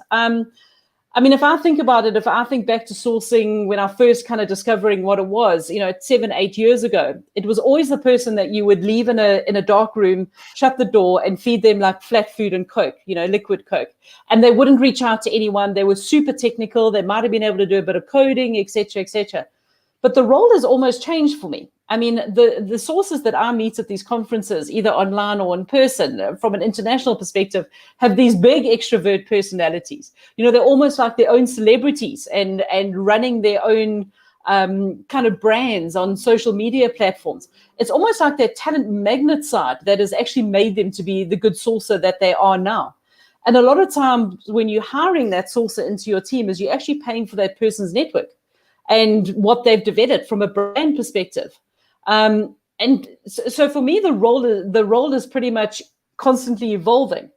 Speaker 2: I mean, if I think about it, if I think back to sourcing when I first kind of discovering what it was, 7, 8 years ago, it was always the person that you would leave in a dark room, shut the door, and feed them like flat food and Coke, liquid Coke. And they wouldn't reach out to anyone. They were super technical. They might have been able to do a bit of coding, etc., etc. But the role has almost changed for me. I mean, the sources that I meet at these conferences, either online or in person, from an international perspective, have these big extrovert personalities. They're almost like their own celebrities and running their own kind of brands on social media platforms. It's almost like their talent magnet side that has actually made them to be the good sourcer that they are now. And a lot of times when you're hiring that sourcer into your team is you're actually paying for that person's network and what they've developed from a brand perspective. And so for me, the role is pretty much constantly evolving,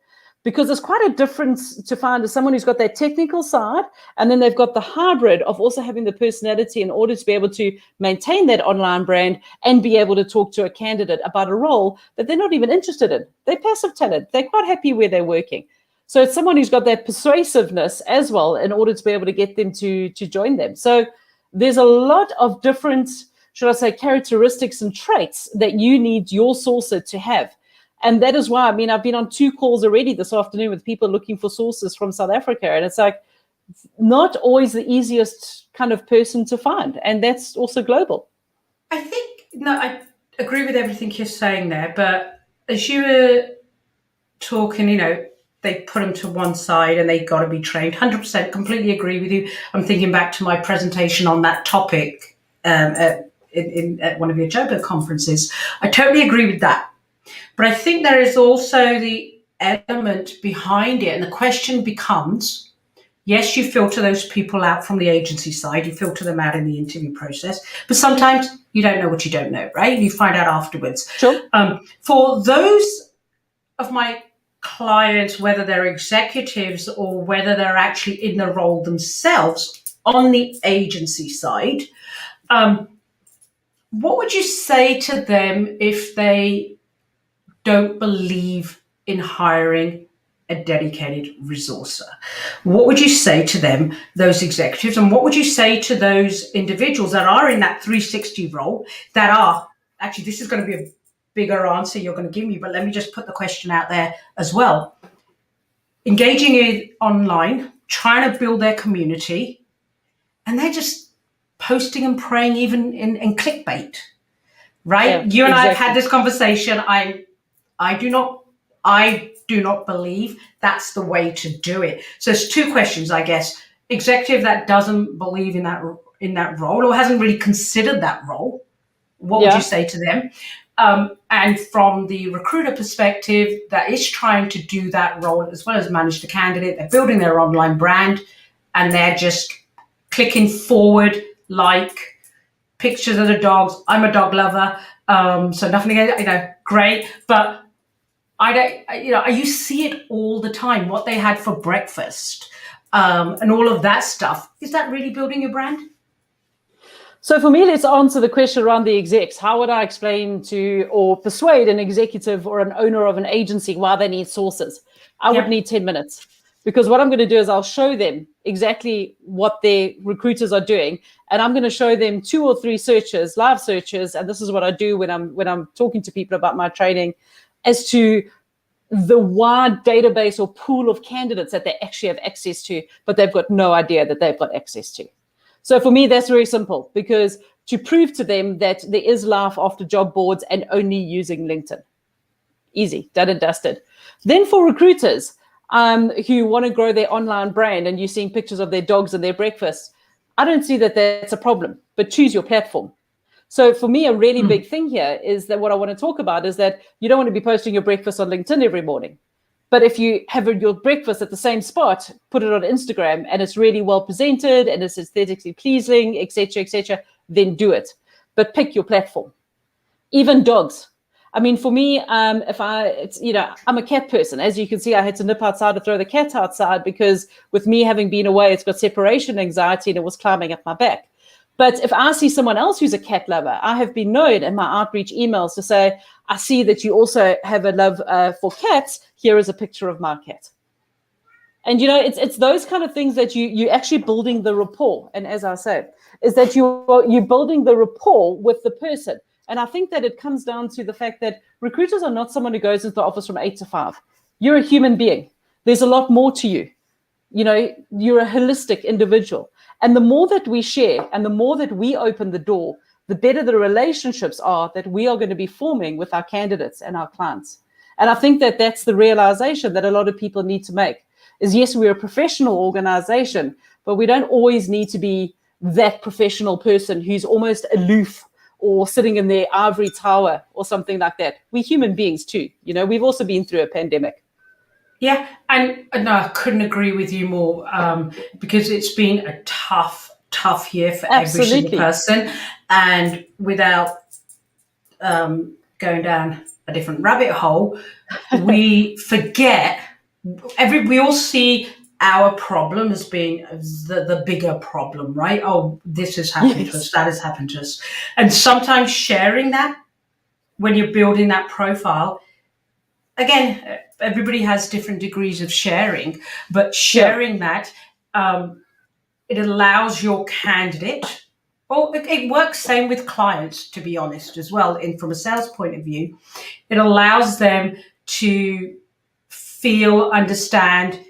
Speaker 2: because there's quite a difference to find as someone who's got that technical side, and then they've got the hybrid of also having the personality in order to be able to maintain that online brand and be able to talk to a candidate about a role that they're not even interested in. They're passive talent. They're quite happy where they're working. So it's someone who's got that persuasiveness as well in order to be able to get them to join them. So there's a lot of different, should I say, characteristics and traits that you need your sourcer to have. And that is why, I mean, I've been on 2 calls already this afternoon with people looking for sources from South Africa. And it's like, not always the easiest kind of person to find. And that's also global.
Speaker 1: I agree with everything you're saying there. But as you were talking, they put them to one side and they got to be trained. 100% completely agree with you. I'm thinking back to my presentation on that topic at one of your JOBA conferences. I totally agree with that. But I think there is also the element behind it. And the question becomes, yes, you filter those people out from the agency side. You filter them out in the interview process. But sometimes you don't know what you don't know, right? You find out afterwards.
Speaker 2: Sure.
Speaker 1: For those of my clients, whether they're executives or whether they're actually in the role themselves on the agency side, what would you say to them if they don't believe in hiring a dedicated resourcer? What would you say to them, those executives, and what would you say to those individuals that are in that 360 role that are, actually, this is going to be a bigger answer you're going to give me, but let me just put the question out there as well. Engaging in online, trying to build their community, and they're just posting and praying even in clickbait, right?
Speaker 2: Yeah,
Speaker 1: you and
Speaker 2: exactly.
Speaker 1: I have had this conversation. I do not believe that's the way to do it. So there's 2 questions, I guess. Executive that doesn't believe in that role or hasn't really considered that role, what would you say to them? And from the recruiter perspective that is trying to do that role as well as manage the candidate, they're building their online brand and they're just clicking forward like pictures of the dogs. I'm a dog lover, so nothing, great. But you see it all the time, what they had for breakfast and all of that stuff. Is that really building your brand?
Speaker 2: So for me, let's answer the question around the execs. How would I explain to or persuade an executive or an owner of an agency why they need sources? I would need 10 minutes, because what I'm going to do is I'll show them exactly what their recruiters are doing. And I'm going to show them 2 or 3 searches, live searches. And this is what I do when I'm talking to people about my training, as to the wide database or pool of candidates that they actually have access to, but they've got no idea that they've got access to. So for me, that's very simple, because to prove to them that there is life after job boards and only using LinkedIn. Easy, done and dusted. Then for recruiters who want to grow their online brand and you're seeing pictures of their dogs and their breakfast, I don't see that that's a problem, but choose your platform. So for me, a really big thing here is that what I want to talk about is that you don't want to be posting your breakfast on LinkedIn every morning. But if you have your breakfast at the same spot, put it on Instagram, and it's really well presented and it's aesthetically pleasing, etc., then do it. But pick your platform. Even dogs. I mean, for me, I'm a cat person. As you can see, I had to nip outside to throw the cat outside because with me having been away, it's got separation anxiety and it was climbing up my back. But if I see someone else who's a cat lover, I have been known in my outreach emails to say, I see that you also have a love for cats. Here is a picture of my cat. And it's those kind of things that you actually building the rapport. And as I say, is that you're building the rapport with the person. And I think that it comes down to the fact that recruiters are not someone who goes into the office from 8 to 5. You're a human being. There's a lot more to you. You're a holistic individual. And the more that we share and the more that we open the door, the better the relationships are that we are going to be forming with our candidates and our clients. And I think that that's the realization that a lot of people need to make is, yes, we're a professional organization, but we don't always need to be that professional person who's almost aloof or sitting in their ivory tower or something like that. We're human beings too. We've also been through a pandemic.
Speaker 1: Yeah, and no, I couldn't agree with you more, because it's been a tough year for every single person. And without going down a different rabbit hole, we forget, we all see our problem as being the bigger problem, right? Oh, this has happened to us, that has happened to us. And sometimes sharing that when you're building that profile, again, everybody has different degrees of sharing, but sharing that, it allows your candidate, or it works same with clients, to be honest, as well. And from a sales point of view, it allows them to feel, understand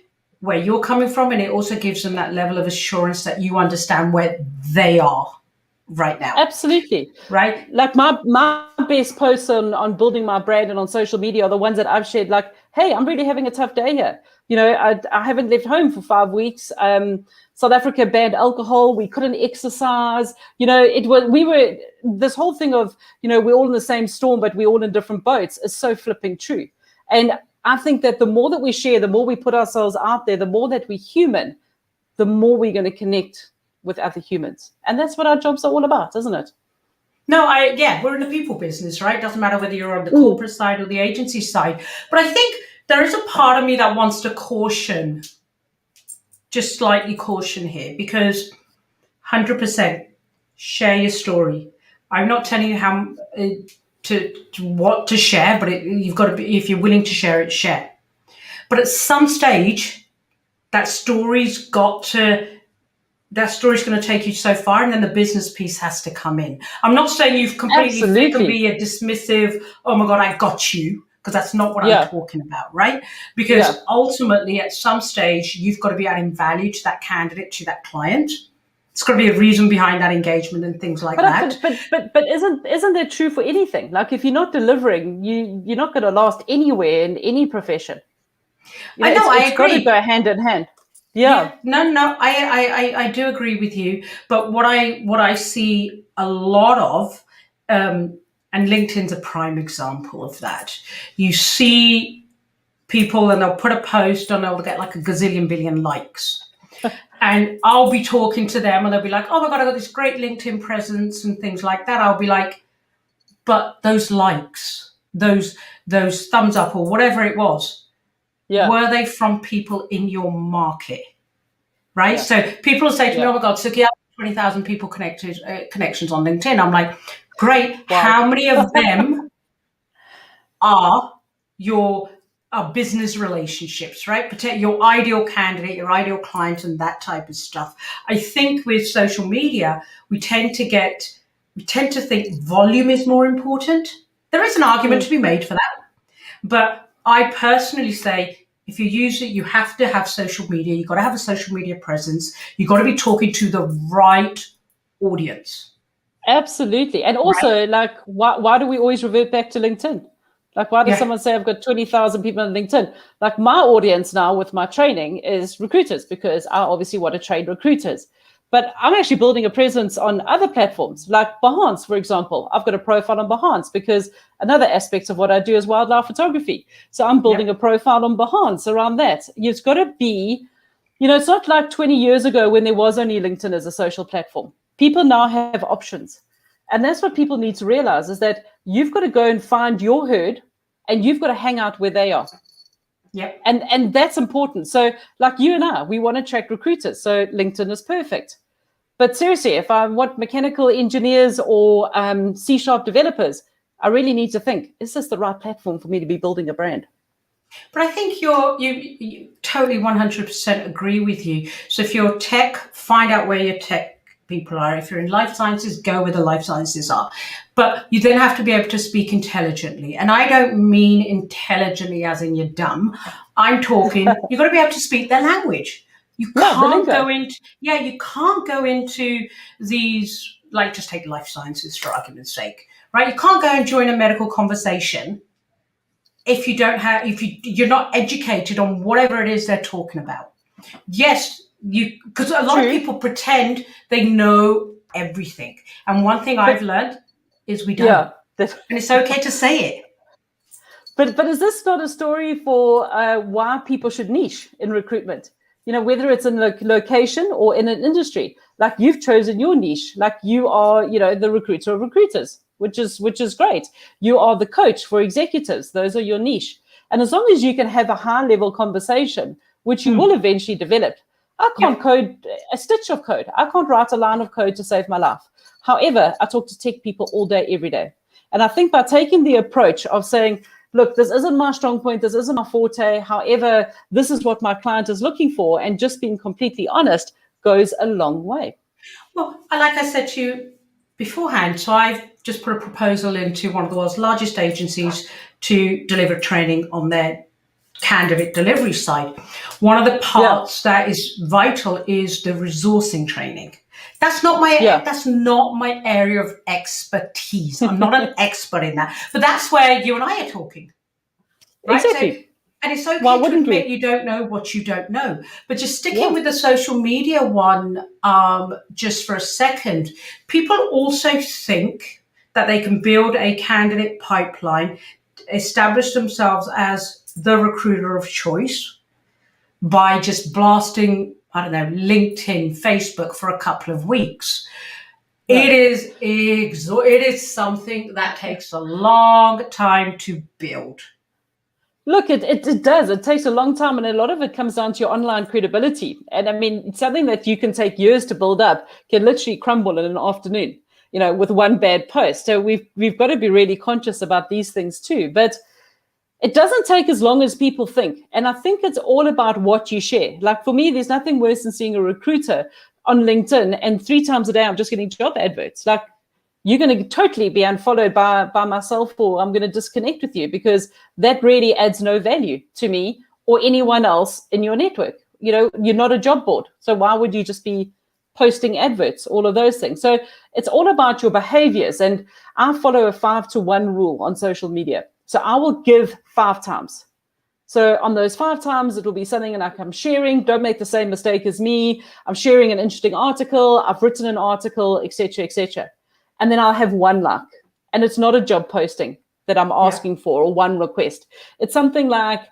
Speaker 1: where you're coming from, and it also gives them that level of assurance that you understand where they are right now.
Speaker 2: Absolutely.
Speaker 1: Right?
Speaker 2: Like my best posts on building my brand and on social media are the ones that I've shared, like, hey, I'm really having a tough day here. I haven't left home for 5 weeks. South Africa banned alcohol. We couldn't exercise. This whole thing of, we're all in the same storm, but we're all in different boats is so flipping true. And I think that the more that we share, the more we put ourselves out there, the more that we're human, the more we're going to connect with other humans. And that's what our jobs are all about, isn't it?
Speaker 1: No, we're in the people business, right? Doesn't matter whether you're on the corporate side or the agency side. But I think there is a part of me that wants to just slightly caution here, because 100% share your story. I'm not telling you how to what to share, but you've got to be, if you're willing to share it, share. But at some stage, that story's going to take you so far, and then the business piece has to come in. I'm not saying you've completely fit and be a dismissive, oh my God, I got you, because that's not what I'm talking about, right? Because ultimately, at some stage, you've got to be adding value to that candidate, to that client. It's got to be a reason behind that engagement and things like that.
Speaker 2: But isn't that true for anything? Like, if you're not delivering, you're not going to last anywhere in any profession.
Speaker 1: I know, I agree.
Speaker 2: It's got to go hand in hand.
Speaker 1: Yeah. No, I do agree with you. But what I see a lot of, and LinkedIn's a prime example of that. You see people and they'll put a post and they'll get like a gazillion billion likes. And I'll be talking to them and they'll be like, oh my God, I got this great LinkedIn presence and things like that. I'll be like, but those likes, those thumbs up or whatever it was, were they from people in your market? Right? So people will say to me, oh my God, Suki, I have 20,000 people connections on LinkedIn. I'm like, great. Wow. How many of them are your business relationships, right? Protect your ideal candidate, your ideal client, and that type of stuff. I think with social media, we tend to think volume is more important. There is an argument to be made for that. But I personally say, if you use it, you have to have social media. You've got to have a social media presence. You've got to be talking to the right audience.
Speaker 2: Absolutely. And also, like, why do we always revert back to LinkedIn? Like, why does someone say I've got 20,000 people on LinkedIn? Like, my audience now with my training is recruiters, because I obviously want to train recruiters. But I'm actually building a presence on other platforms, like Behance, for example. I've got a profile on Behance because another aspect of what I do is wildlife photography. So I'm building a profile on Behance around that. It's got to be, it's not like 20 years ago when there was only LinkedIn as a social platform. People now have options. And that's what people need to realize, is that you've got to go and find your herd and you've got to hang out where they are.
Speaker 1: Yep.
Speaker 2: And that's important. So like you and I, we want to attract recruiters. So LinkedIn is perfect. But seriously, if I want mechanical engineers or C# developers, I really need to think, is this the right platform for me to be building a brand?
Speaker 1: But I think you totally 100% agree with you. So if you're tech, find out where your tech people are. If you're in life sciences, go where the life sciences are. But you then have to be able to speak intelligently. And I don't mean intelligently as in you're dumb. I'm talking, you've got to be able to speak their language. You
Speaker 2: Yeah, the
Speaker 1: can't
Speaker 2: lingo.
Speaker 1: go into, yeah, you can't go into these, like just take life sciences for argument's sake, right? You can't go and join a medical conversation if you don't have, if you're not educated on whatever it is they're talking about. Yes, because a lot of
Speaker 2: True.
Speaker 1: people pretend they know everything, and one thing I've
Speaker 2: But
Speaker 1: learned is we don't,
Speaker 2: yeah, that,
Speaker 1: and it's okay to say it.
Speaker 2: but is this not a story for why people should niche in recruitment? You know, whether it's in a location or in an industry, like you've chosen your niche, like you are, you know, the recruiter of recruiters, which is great. You are the coach for executives; those are your niche. And as long as you can have a high level conversation, which you will eventually develop, I can't
Speaker 1: Yep.
Speaker 2: code a stitch of code. I can't write a line of code to save my life. However, I talk to tech people all day, every day. And I think by taking the approach of saying, look, this isn't my strong point, this isn't my forte. However, this is what my client is looking for, and just being completely honest goes a long way.
Speaker 1: Well, like I said to you beforehand, so I've just put a proposal into one of the world's largest agencies to deliver training on their candidate delivery side. One of the
Speaker 2: Yeah,
Speaker 1: parts that is vital is the resourcing training.
Speaker 2: yeah,
Speaker 1: That's not my area of expertise. I'm not an expert in that. But that's where you and I are talking, right? So,
Speaker 2: exactly.
Speaker 1: and it's
Speaker 2: Why
Speaker 1: okay to
Speaker 2: wouldn't
Speaker 1: admit
Speaker 2: we?
Speaker 1: you don't know what you don't know. But just sticking
Speaker 2: Yeah,
Speaker 1: with the social media one, just for a second, people also think that they can build a candidate pipeline, establish themselves as the recruiter of choice by just blasting, I don't know, LinkedIn, Facebook for a couple of weeks.
Speaker 2: no.
Speaker 1: It is something that takes a long time to build.
Speaker 2: Look, it does. It takes a long time, and a lot of it comes down to your online credibility. And I mean, it's something that you can take years to build up can literally crumble in an afternoon, you know, with one bad post. So we've got to be really conscious about these things too. But it doesn't take as long as people think. And I think it's all about what you share. Like for me, there's nothing worse than seeing a recruiter on LinkedIn and 3 times a day I'm just getting job adverts. Like you're going to totally be unfollowed by myself, or I'm going to disconnect with you, because that really adds no value to me or anyone else in your network. You know, you're not a job board. So why would you just be posting adverts, all of those things? So it's all about your behaviors. And I follow a 5-to-1 rule on social media. So I will give 5 times. So on those 5 times, it will be something like I'm sharing. Don't make the same mistake as me. I'm sharing an interesting article. I've written an article, etc., etc. And then I'll have one like, and it's not a job posting that I'm
Speaker 1: Yeah.
Speaker 2: asking for or one request. It's something like,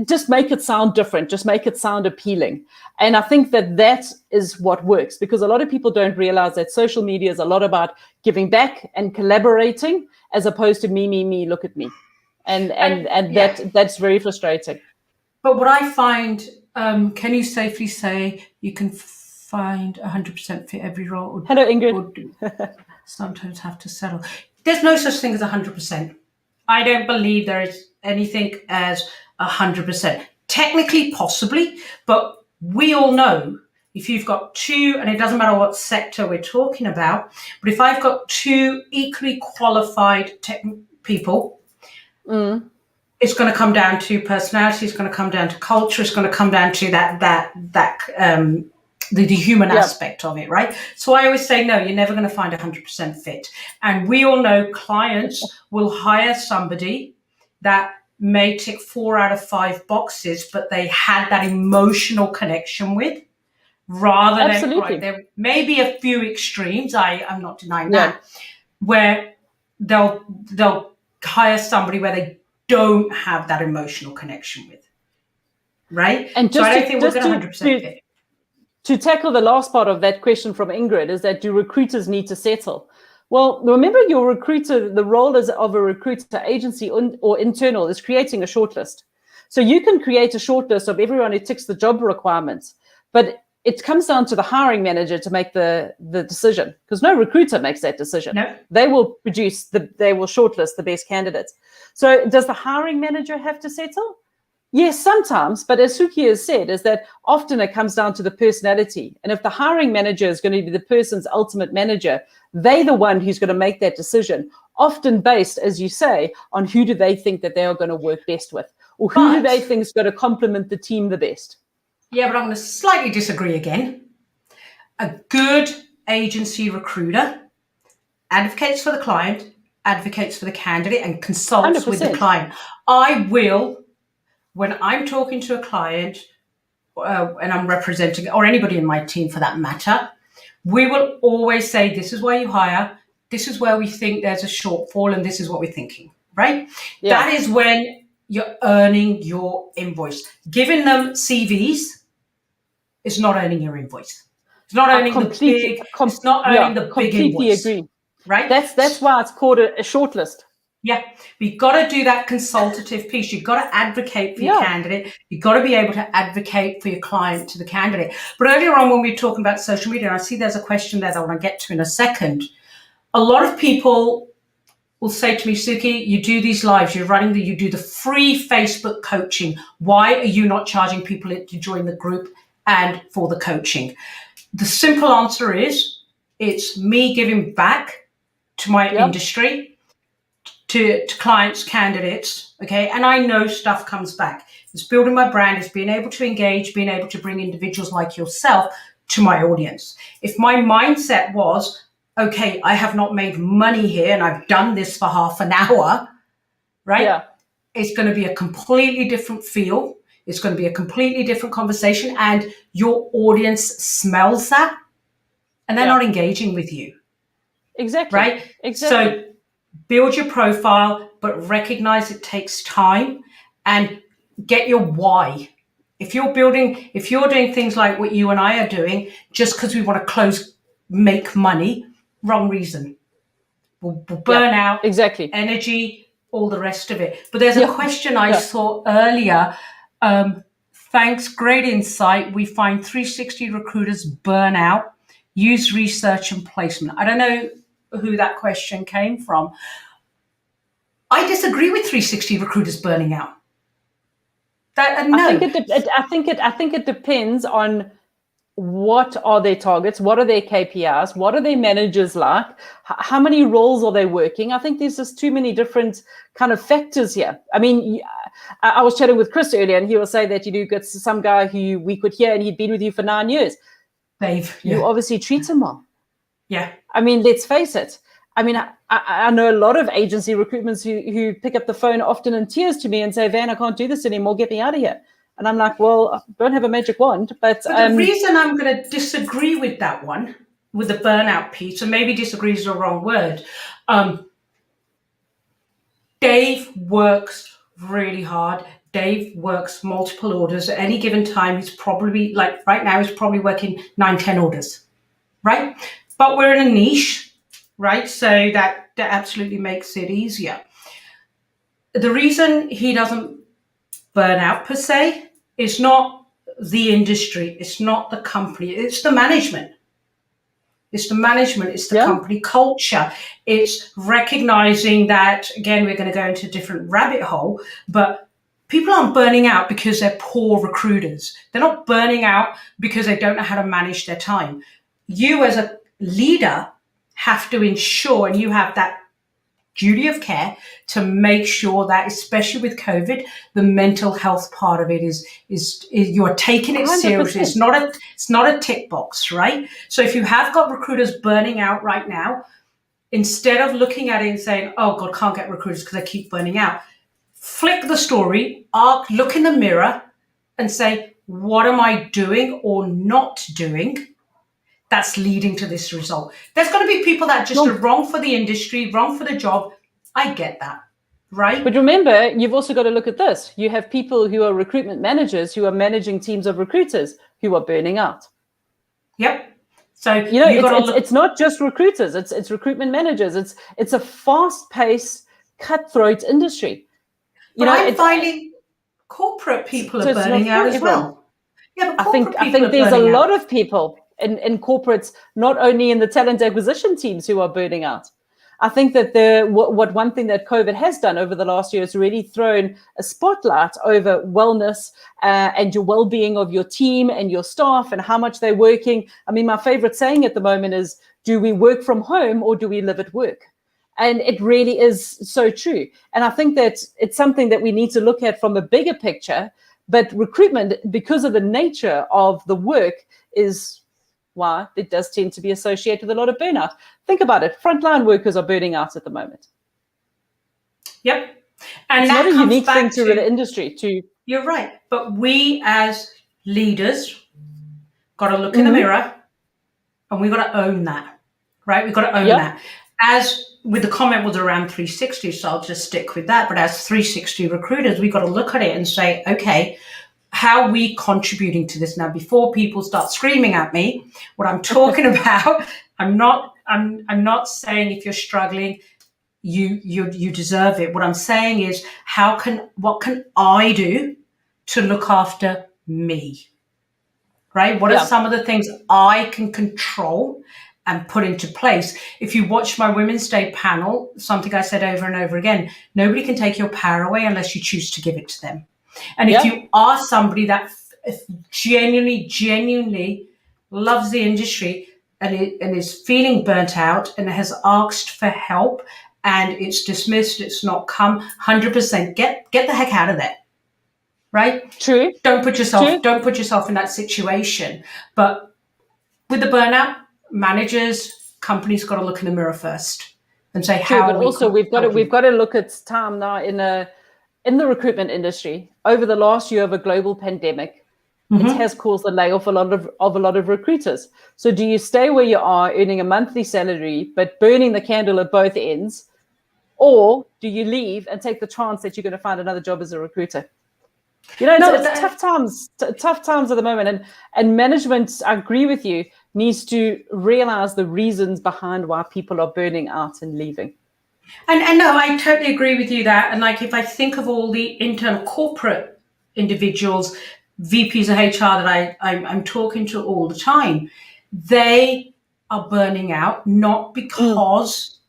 Speaker 2: just make it sound different, just make it sound appealing. And I think that is what works, because a lot of people don't realize that social media is a lot about giving back and collaborating, as opposed to me, look at me. And
Speaker 1: Yeah.
Speaker 2: that's very frustrating.
Speaker 1: But what I find, can you safely say you can find 100% fit every role,
Speaker 2: Hello, Ingrid.
Speaker 1: or do sometimes have to settle? There's no such thing as 100%. I don't believe there is anything as 100%. Technically, possibly, but we all know if you've got two, and it doesn't matter what sector we're talking about, but if I've got two equally qualified people, it's going to come down to personality. It's going to come down to culture. It's going to come down to the human
Speaker 2: Yeah,
Speaker 1: aspect of it, right? So I always say, no, you're never going to find 100% fit. And we all know clients will hire somebody that may tick 4 out of 5 boxes, but they had that emotional connection with, rather than, right,
Speaker 2: absolutely.
Speaker 1: there may be a few extremes. I'm not denying
Speaker 2: Yeah.
Speaker 1: that, where they'll hire somebody where they don't have that emotional connection with, right?
Speaker 2: And
Speaker 1: So I
Speaker 2: just
Speaker 1: don't
Speaker 2: to
Speaker 1: think we're
Speaker 2: just
Speaker 1: going to 100% fit.
Speaker 2: to tackle the last part of that question from Ingrid, is that do recruiters need to settle? Well, remember, your recruiter, the role of a recruiter agency or internal is creating a shortlist. So you can create a shortlist of everyone who ticks the job requirements. But it comes down to the hiring manager to make the decision, because no recruiter makes that decision.
Speaker 1: No.
Speaker 2: They will they will shortlist the best candidates. So does the hiring manager have to settle? Yes, sometimes, but as Suki has said, is that often it comes down to the personality. And if the hiring manager is going to be the person's ultimate manager, they're the one who's going to make that decision, often based, as you say, on who do they think that they are going to work best with, or who do they think is going to complement the team the best.
Speaker 1: Yeah, but I'm going to slightly disagree again. A good agency recruiter advocates for the client, advocates for the candidate, and consults
Speaker 2: 100%.
Speaker 1: with the client. I will, when I'm talking to a client and I'm representing, or anybody in my team for that matter, we will always say, this is why you hire, this is where we think there's a shortfall, and this is what we're thinking, right? Yeah. That is when you're earning your invoice. Giving them CVs is not earning your invoice. It's not earning it's not earning the big invoice.
Speaker 2: Completely agree.
Speaker 1: Right?
Speaker 2: That's why it's called a shortlist.
Speaker 1: Yeah, we've got to do that consultative piece. You've got to advocate for your candidate. You've got to be able to advocate for your client to the candidate. But earlier on, when we were talking about social media, and I see there's a question there that I want to get to in a second. A lot of people will say to me, Suki, you do these lives, you do the free Facebook coaching. Why are you not charging people to join the group and for the coaching? The simple answer is, it's me giving back to my industry, to clients, candidates, okay? And I know stuff comes back. It's building my brand, it's being able to engage, being able to bring individuals like yourself to my audience. If my mindset was, okay, I have not made money here and I've done this for half an hour, right? Yeah. It's going to be a completely different feel. It's going to be a completely different conversation, and your audience smells that and they're not engaging with you.
Speaker 2: Exactly.
Speaker 1: Right?
Speaker 2: Exactly.
Speaker 1: So build your profile, but recognize it takes time, and get your why. If you're doing things like what you and I are doing just because we want to make money, wrong reason. We'll burn out,
Speaker 2: exactly.
Speaker 1: Energy, all the rest of it. But there's a question I saw earlier. Thanks, great insight. We find 360 recruiters burn out. Use research and placement. I don't know who that question came from. I disagree with 360 recruiters burning out.
Speaker 2: I think it depends on what are their targets, what are their KPIs, what are their managers like, how many roles are they working. I think there's just too many different kind of factors here. I mean, I was chatting with Chris earlier, and he will say that you get some guy who we could hear and he'd been with you for 9 years.
Speaker 1: Dave,
Speaker 2: you obviously treat him well.
Speaker 1: Yeah.
Speaker 2: I mean, let's face it. I mean, I know a lot of agency recruitments who pick up the phone often in tears to me and say, Van, I can't do this anymore. Get me out of here. And I'm like, well, I don't have a magic wand. But
Speaker 1: the reason I'm going to disagree with that one, with the burnout piece, and maybe disagree is the wrong word. Dave works really hard. Dave works multiple orders. At any given time, he's probably, like right now, he's probably working 9-10 orders, right? But we're in a niche, right? So that absolutely makes it easier. The reason he doesn't burn out per se is not the industry, it's not the company, it's the management. It's the management, it's the company culture. It's recognizing that, again, we're going to go into a different rabbit hole, but people aren't burning out because they're poor recruiters. They're not burning out because they don't know how to manage their time. You as a leader have to ensure, and you have that duty of care to make sure that, especially with COVID, the mental health part of it is you're taking it 100%. Seriously. It's not a tick box, right? So if you have got recruiters burning out right now, instead of looking at it and saying, oh God, can't get recruiters because they keep burning out, flick the story, look in the mirror and say, what am I doing or not doing that's leading to this result? There's going to be people that just are wrong for the industry, wrong for the job. I get that, right?
Speaker 2: But remember, you've also got to look at this. You have people who are recruitment managers who are managing teams of recruiters who are burning out.
Speaker 1: Yep. So
Speaker 2: it's not just recruiters. It's recruitment managers. It's a fast-paced, cutthroat industry.
Speaker 1: I'm finding corporate people are burning out as well. Yeah, but
Speaker 2: I think
Speaker 1: corporate people are
Speaker 2: there's a
Speaker 1: burning
Speaker 2: lot
Speaker 1: out.
Speaker 2: of people in corporates, not only in the talent acquisition teams, who are burning out. I think that what one thing that COVID has done over the last year is really thrown a spotlight over wellness and your well-being of your team and your staff and how much they're working. I mean, my favorite saying at the moment is, do we work from home or do we live at work? And it really is so true. And I think that it's something that we need to look at from a bigger picture. But recruitment, because of the nature of the work, is why it does tend to be associated with a lot of burnout. Think about it. Frontline workers are burning out at the moment.
Speaker 1: Yep. And
Speaker 2: it's
Speaker 1: that
Speaker 2: not a
Speaker 1: comes
Speaker 2: unique
Speaker 1: back
Speaker 2: thing to the industry.
Speaker 1: You're right. But we as leaders got to look in the mirror and we got to own that, right? We got to own that. As with the comment was around 360, so I'll just stick with that. But as 360 recruiters, we got to look at it and say, okay, how are we contributing to this now? Before people start screaming at me, what I'm talking about, I'm not saying if you're struggling, you deserve it. What I'm saying is, what can I do to look after me? Right? What are some of the things I can control and put into place? If you watch my Women's Day panel, something I said over and over again, nobody can take your power away unless you choose to give it to them. And if you are somebody that genuinely loves the industry and is feeling burnt out and has asked for help and it's dismissed, it's not come, 100%, get the heck out of there. Right?
Speaker 2: True.
Speaker 1: Don't put yourself in that situation. But with the burnout, managers, companies got to look in the mirror first and say,
Speaker 2: True, but also we've got to look at time now in the recruitment industry. Over the last year of a global pandemic, it has caused the layoff of a lot of recruiters. So do you stay where you are earning a monthly salary but burning the candle at both ends, or do you leave and take the chance that you're going to find another job as a recruiter? It's tough times at the moment, and management, I agree with you, needs to realize the reasons behind why people are burning out and leaving.
Speaker 1: And no, I totally agree with you that. And like, if I think of all the internal corporate individuals, VPs of HR that I'm talking to all the time, they are burning out, not because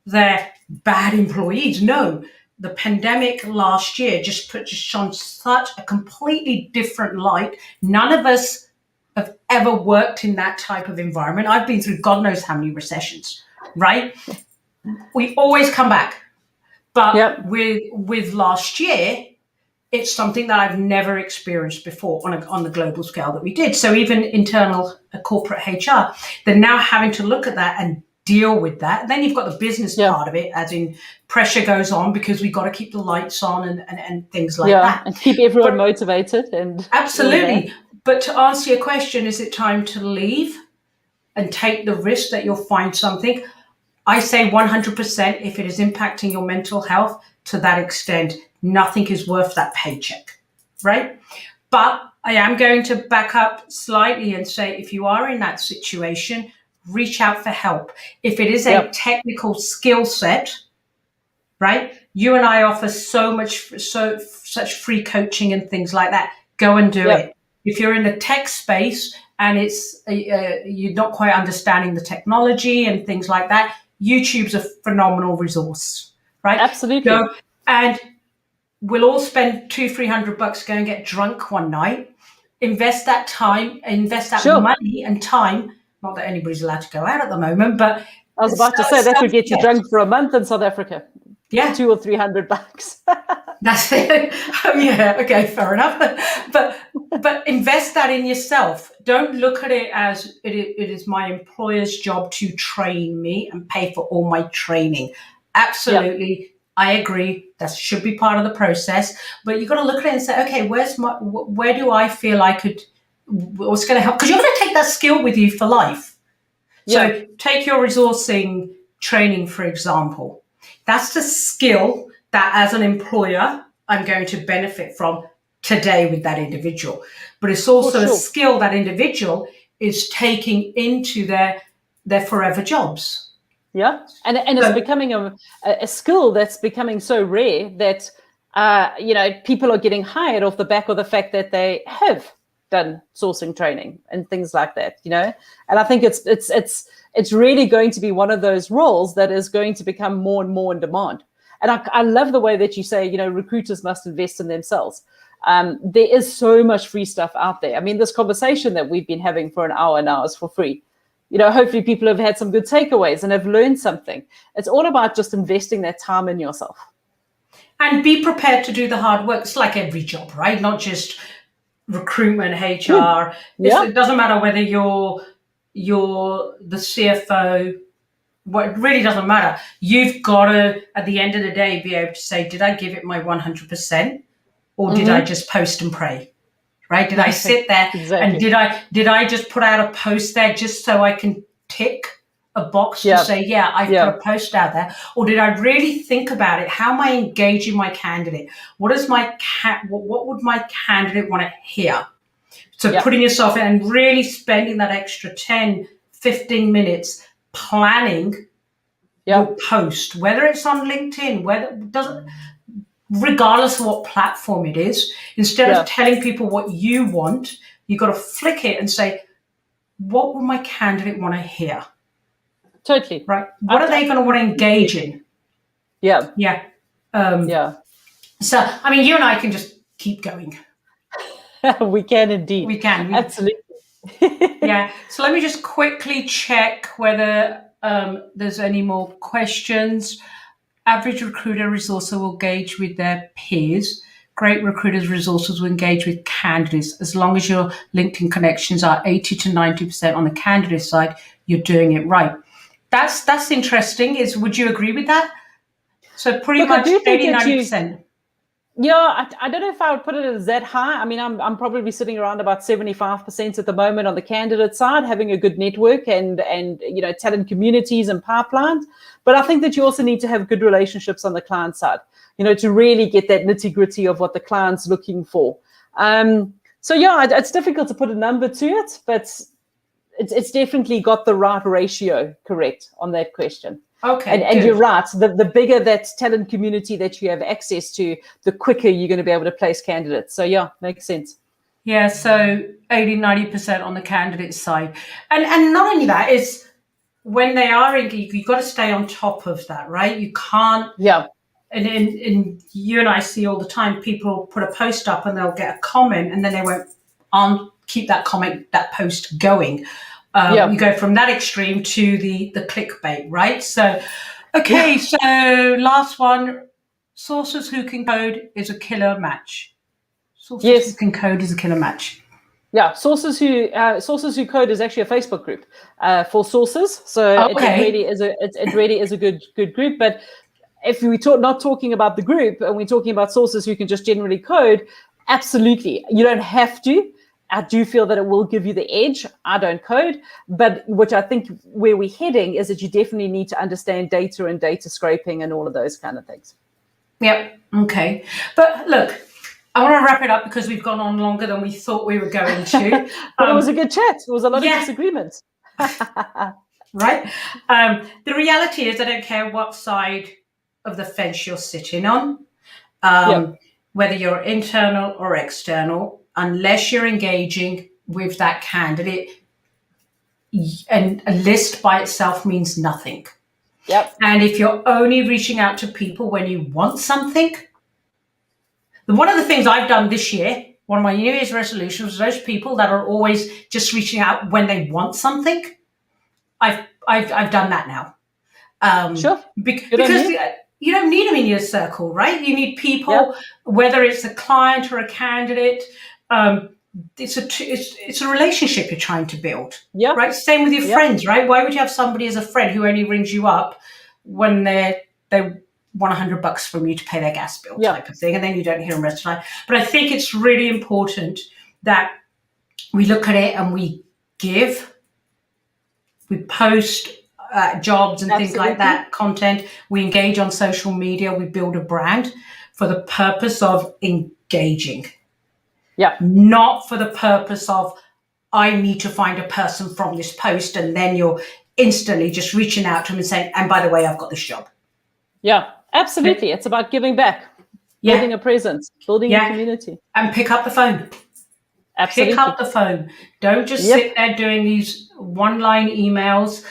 Speaker 1: they're bad employees. No, the pandemic last year just shone such a completely different light. None of us have ever worked in that type of environment. I've been through God knows how many recessions, right? We always come back. But with last year, it's something that I've never experienced before on the global scale that we did. So even internal corporate HR, they're now having to look at that and deal with that. Then you've got the business part of it, as in pressure goes on because we've got to keep the lights on and things like that.
Speaker 2: And keep everyone motivated. And
Speaker 1: absolutely. But to answer your question, is it time to leave and take the risk that you'll find something? I say 100% if it is impacting your mental health to that extent, nothing is worth that paycheck, right? But I am going to back up slightly and say, if you are in that situation, reach out for help. If it is a technical skill set, right? You and I offer such free coaching and things like that. Go and do it. If you're in the tech space and it's you're not quite understanding the technology and things like that, YouTube's a phenomenal resource, right?
Speaker 2: Absolutely.
Speaker 1: Go, and we'll all spend $200-300 go and get drunk one night. Invest that time, invest that money and time. Not that anybody's allowed to go out at the moment, but
Speaker 2: I was about to say that would get you drunk for a month in South Africa.
Speaker 1: Yeah,
Speaker 2: $200 or $300.
Speaker 1: That's it. Oh yeah, okay, fair enough. But invest that in yourself. Don't look at it as it is my employer's job to train me and pay for all my training. Absolutely, I agree. That should be part of the process. But you've got to look at it and say, okay, where do I feel I could? What's going to help? Because you're going to take that skill with you for life. So take your resourcing training, for example. That's the skill that as an employer, I'm going to benefit from today with that individual. But it's also a skill that individual is taking into their forever jobs.
Speaker 2: Yeah. And it's becoming a skill that's becoming so rare that, people are getting hired off the back of the fact that they have done sourcing training and things like that, and I think it's really going to be one of those roles that is going to become more and more in demand. And I love the way that you say, recruiters must invest in themselves. There is so much free stuff out there. I mean, this conversation that we've been having for an hour now is for free. Hopefully people have had some good takeaways and have learned something. It's all about just investing that time in yourself.
Speaker 1: And be prepared to do the hard work. It's like every job, right? Not just recruitment, HR. It doesn't matter whether you're the CFO. It really doesn't matter. You've got to, at the end of the day, be able to say, did I give it my 100%? Or did I just post and pray? Right? Did I sit there and did I just put out a post there just so I can tick a box to say, I've put a post out there? Or did I really think about it? How am I engaging my candidate? What would my candidate want to hear? So putting yourself in and really spending that extra 10, 15 minutes planning your post, whether it's on LinkedIn, regardless of what platform it is. Instead of telling people what you want, you've got to flick it and say, what will my candidate want to hear?
Speaker 2: Totally.
Speaker 1: Right. What are they going to want to engage in?
Speaker 2: Yeah.
Speaker 1: So, I mean, you and I can just keep going.
Speaker 2: We can indeed.
Speaker 1: We can.
Speaker 2: Absolutely.
Speaker 1: So let me just quickly check whether there's any more questions. Average recruiter resourcer will engage with their peers. Great recruiters resources will engage with candidates. As long as your LinkedIn connections are 80 to 90% on the candidate side, you're doing it right. That's interesting. Would you agree with that? So pretty much 80, 90%.
Speaker 2: I don't know if I would put it as that high. I mean, I'm probably sitting around about 75% at the moment on the candidate side, having a good network and talent communities and pipelines. But I think that you also need to have good relationships on the client side, to really get that nitty gritty of what the client's looking for. It's difficult to put a number to it, but it's definitely got the right ratio correct on that question.
Speaker 1: Okay,
Speaker 2: and you're right. The bigger that talent community that you have access to, the quicker you're going to be able to place candidates. So makes sense.
Speaker 1: Yeah, so 80, 90% on the candidate side. And not only that, is when they are engaged, you've got to stay on top of that, right? You can't.
Speaker 2: Yeah.
Speaker 1: And you and I see all the time, people put a post up and they'll get a comment and then they won't keep that post going. You go from that extreme to the clickbait, right? So, so last one, sources who can code is a killer match. Sources who can code is a killer match.
Speaker 2: Yeah, sources who code is actually a Facebook group for sources. So it really is a good group. But if we not talking about the group and we're talking about sources who can just generally code, absolutely, you don't have to. I do feel that it will give you the edge. I don't code, but which I think where we're heading is that you definitely need to understand data and data scraping and all of those kind of things.
Speaker 1: Yep. Okay. But look, I want to wrap it up because we've gone on longer than we thought we were going to.
Speaker 2: But it was a good chat. It was a lot of disagreements.
Speaker 1: Right. The reality is I don't care what side of the fence you're sitting on, whether you're internal or external, unless you're engaging with that candidate, and a list by itself means nothing.
Speaker 2: Yep.
Speaker 1: And if you're only reaching out to people when you want something, one of the things I've done this year, one of my New Year's resolutions, was those people that are always just reaching out when they want something. I've done that now.
Speaker 2: Sure.
Speaker 1: Because you don't need them in your circle, right? You need people, whether it's a client or a candidate. It's a relationship you're trying to build.
Speaker 2: Yeah.
Speaker 1: Right. Same with your friends, right? Why would you have somebody as a friend who only rings you up when they want $100 from you to pay their gas bill type of thing, and then you don't hear them rest of the time? But I think it's really important that we look at it and we post jobs and things like that, content. We engage on social media. We build a brand for the purpose of engaging.
Speaker 2: Yeah.
Speaker 1: Not for the purpose of, I need to find a person from this post, and then you're instantly just reaching out to them and saying, and by the way, I've got this job.
Speaker 2: Yeah, absolutely. It's about giving back, building a presence, building a community.
Speaker 1: And pick up the phone.
Speaker 2: Absolutely.
Speaker 1: Pick up the phone. Don't just
Speaker 2: Yep.
Speaker 1: sit there doing these one-line emails.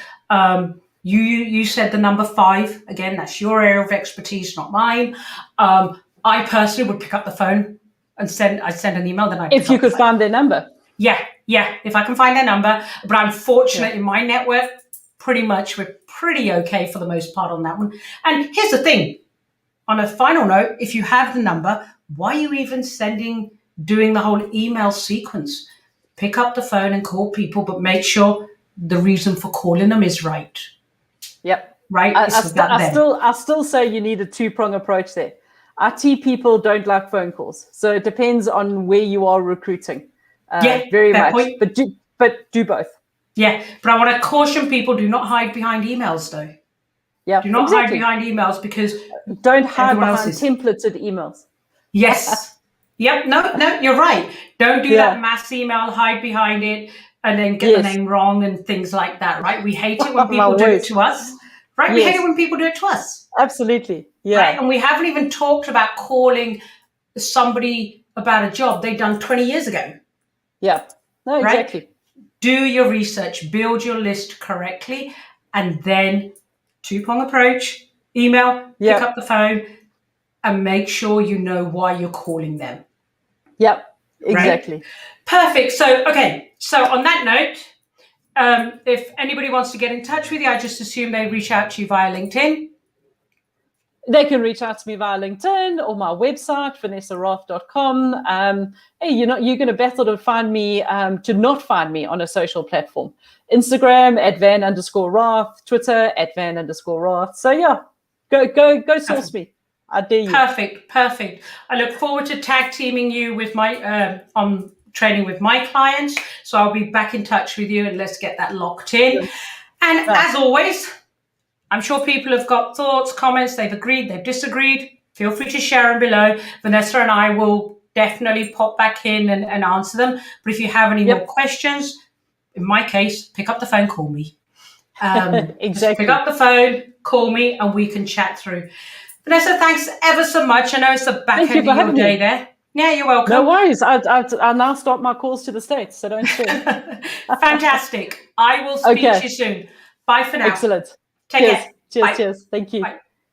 Speaker 1: You said the number 5. Again, that's your area of expertise, not mine. I personally would pick up the phone and send an email. Then I'd
Speaker 2: If you could find their number.
Speaker 1: Yeah, if I can find their number. But I'm fortunate in my network. Pretty much, we're pretty okay for the most part on that one. And here's the thing. On a final note, if you have the number, why are you even doing the whole email sequence? Pick up the phone and call people, but make sure the reason for calling them is right.
Speaker 2: Yep.
Speaker 1: Right?
Speaker 2: I still say you need a 2-prong approach there. IT people don't like phone calls. So it depends on where you are recruiting. Very much.
Speaker 1: Point.
Speaker 2: But do both.
Speaker 1: Yeah, but I want to caution people, do not hide behind emails though.
Speaker 2: Yeah,
Speaker 1: do not hide behind emails, because
Speaker 2: don't hide behind templated emails.
Speaker 1: Yes. Yep. No, you're right. Don't do that mass email, hide behind it, and then get the name wrong and things like that, right? We hate it when people do it to us, right? We hate it when people do it to us.
Speaker 2: Absolutely. Yeah.
Speaker 1: Right? And we haven't even talked about calling somebody about a job they've done 20 years ago.
Speaker 2: Yeah. No, exactly.
Speaker 1: Right? Do your research, build your list correctly, and then 2-prong approach, email, pick up the phone, and make sure you know why you're calling them.
Speaker 2: Yep, exactly.
Speaker 1: Right? Perfect. So on that note, if anybody wants to get in touch with you, I just assume they reach out to you via LinkedIn.
Speaker 2: They can reach out to me via LinkedIn or my website, vanessaraath.com. Hey, you're going to battle to find me, to not find me on a social platform. Instagram @Van_Raath, Twitter @Van_Raath. So yeah, go source me. I dare you.
Speaker 1: Perfect. I look forward to tag teaming you with my on training with my clients. So I'll be back in touch with you and let's get that locked in. And as always, I'm sure people have got thoughts, comments, they've agreed, they've disagreed. Feel free to share them below. Vanessa and I will definitely pop back in and answer them. But if you have any more questions, in my case, pick up the phone, call me.
Speaker 2: Exactly.
Speaker 1: Pick up the phone, call me, and we can chat through. Vanessa, thanks ever so much. I know it's the back end of your day there. Yeah, you're welcome.
Speaker 2: No worries. I'll now start my calls to the States, so don't stress.
Speaker 1: Fantastic. I will speak to you soon. Bye for now.
Speaker 2: Excellent.
Speaker 1: Take care.
Speaker 2: Cheers. Thank you.
Speaker 1: Bye.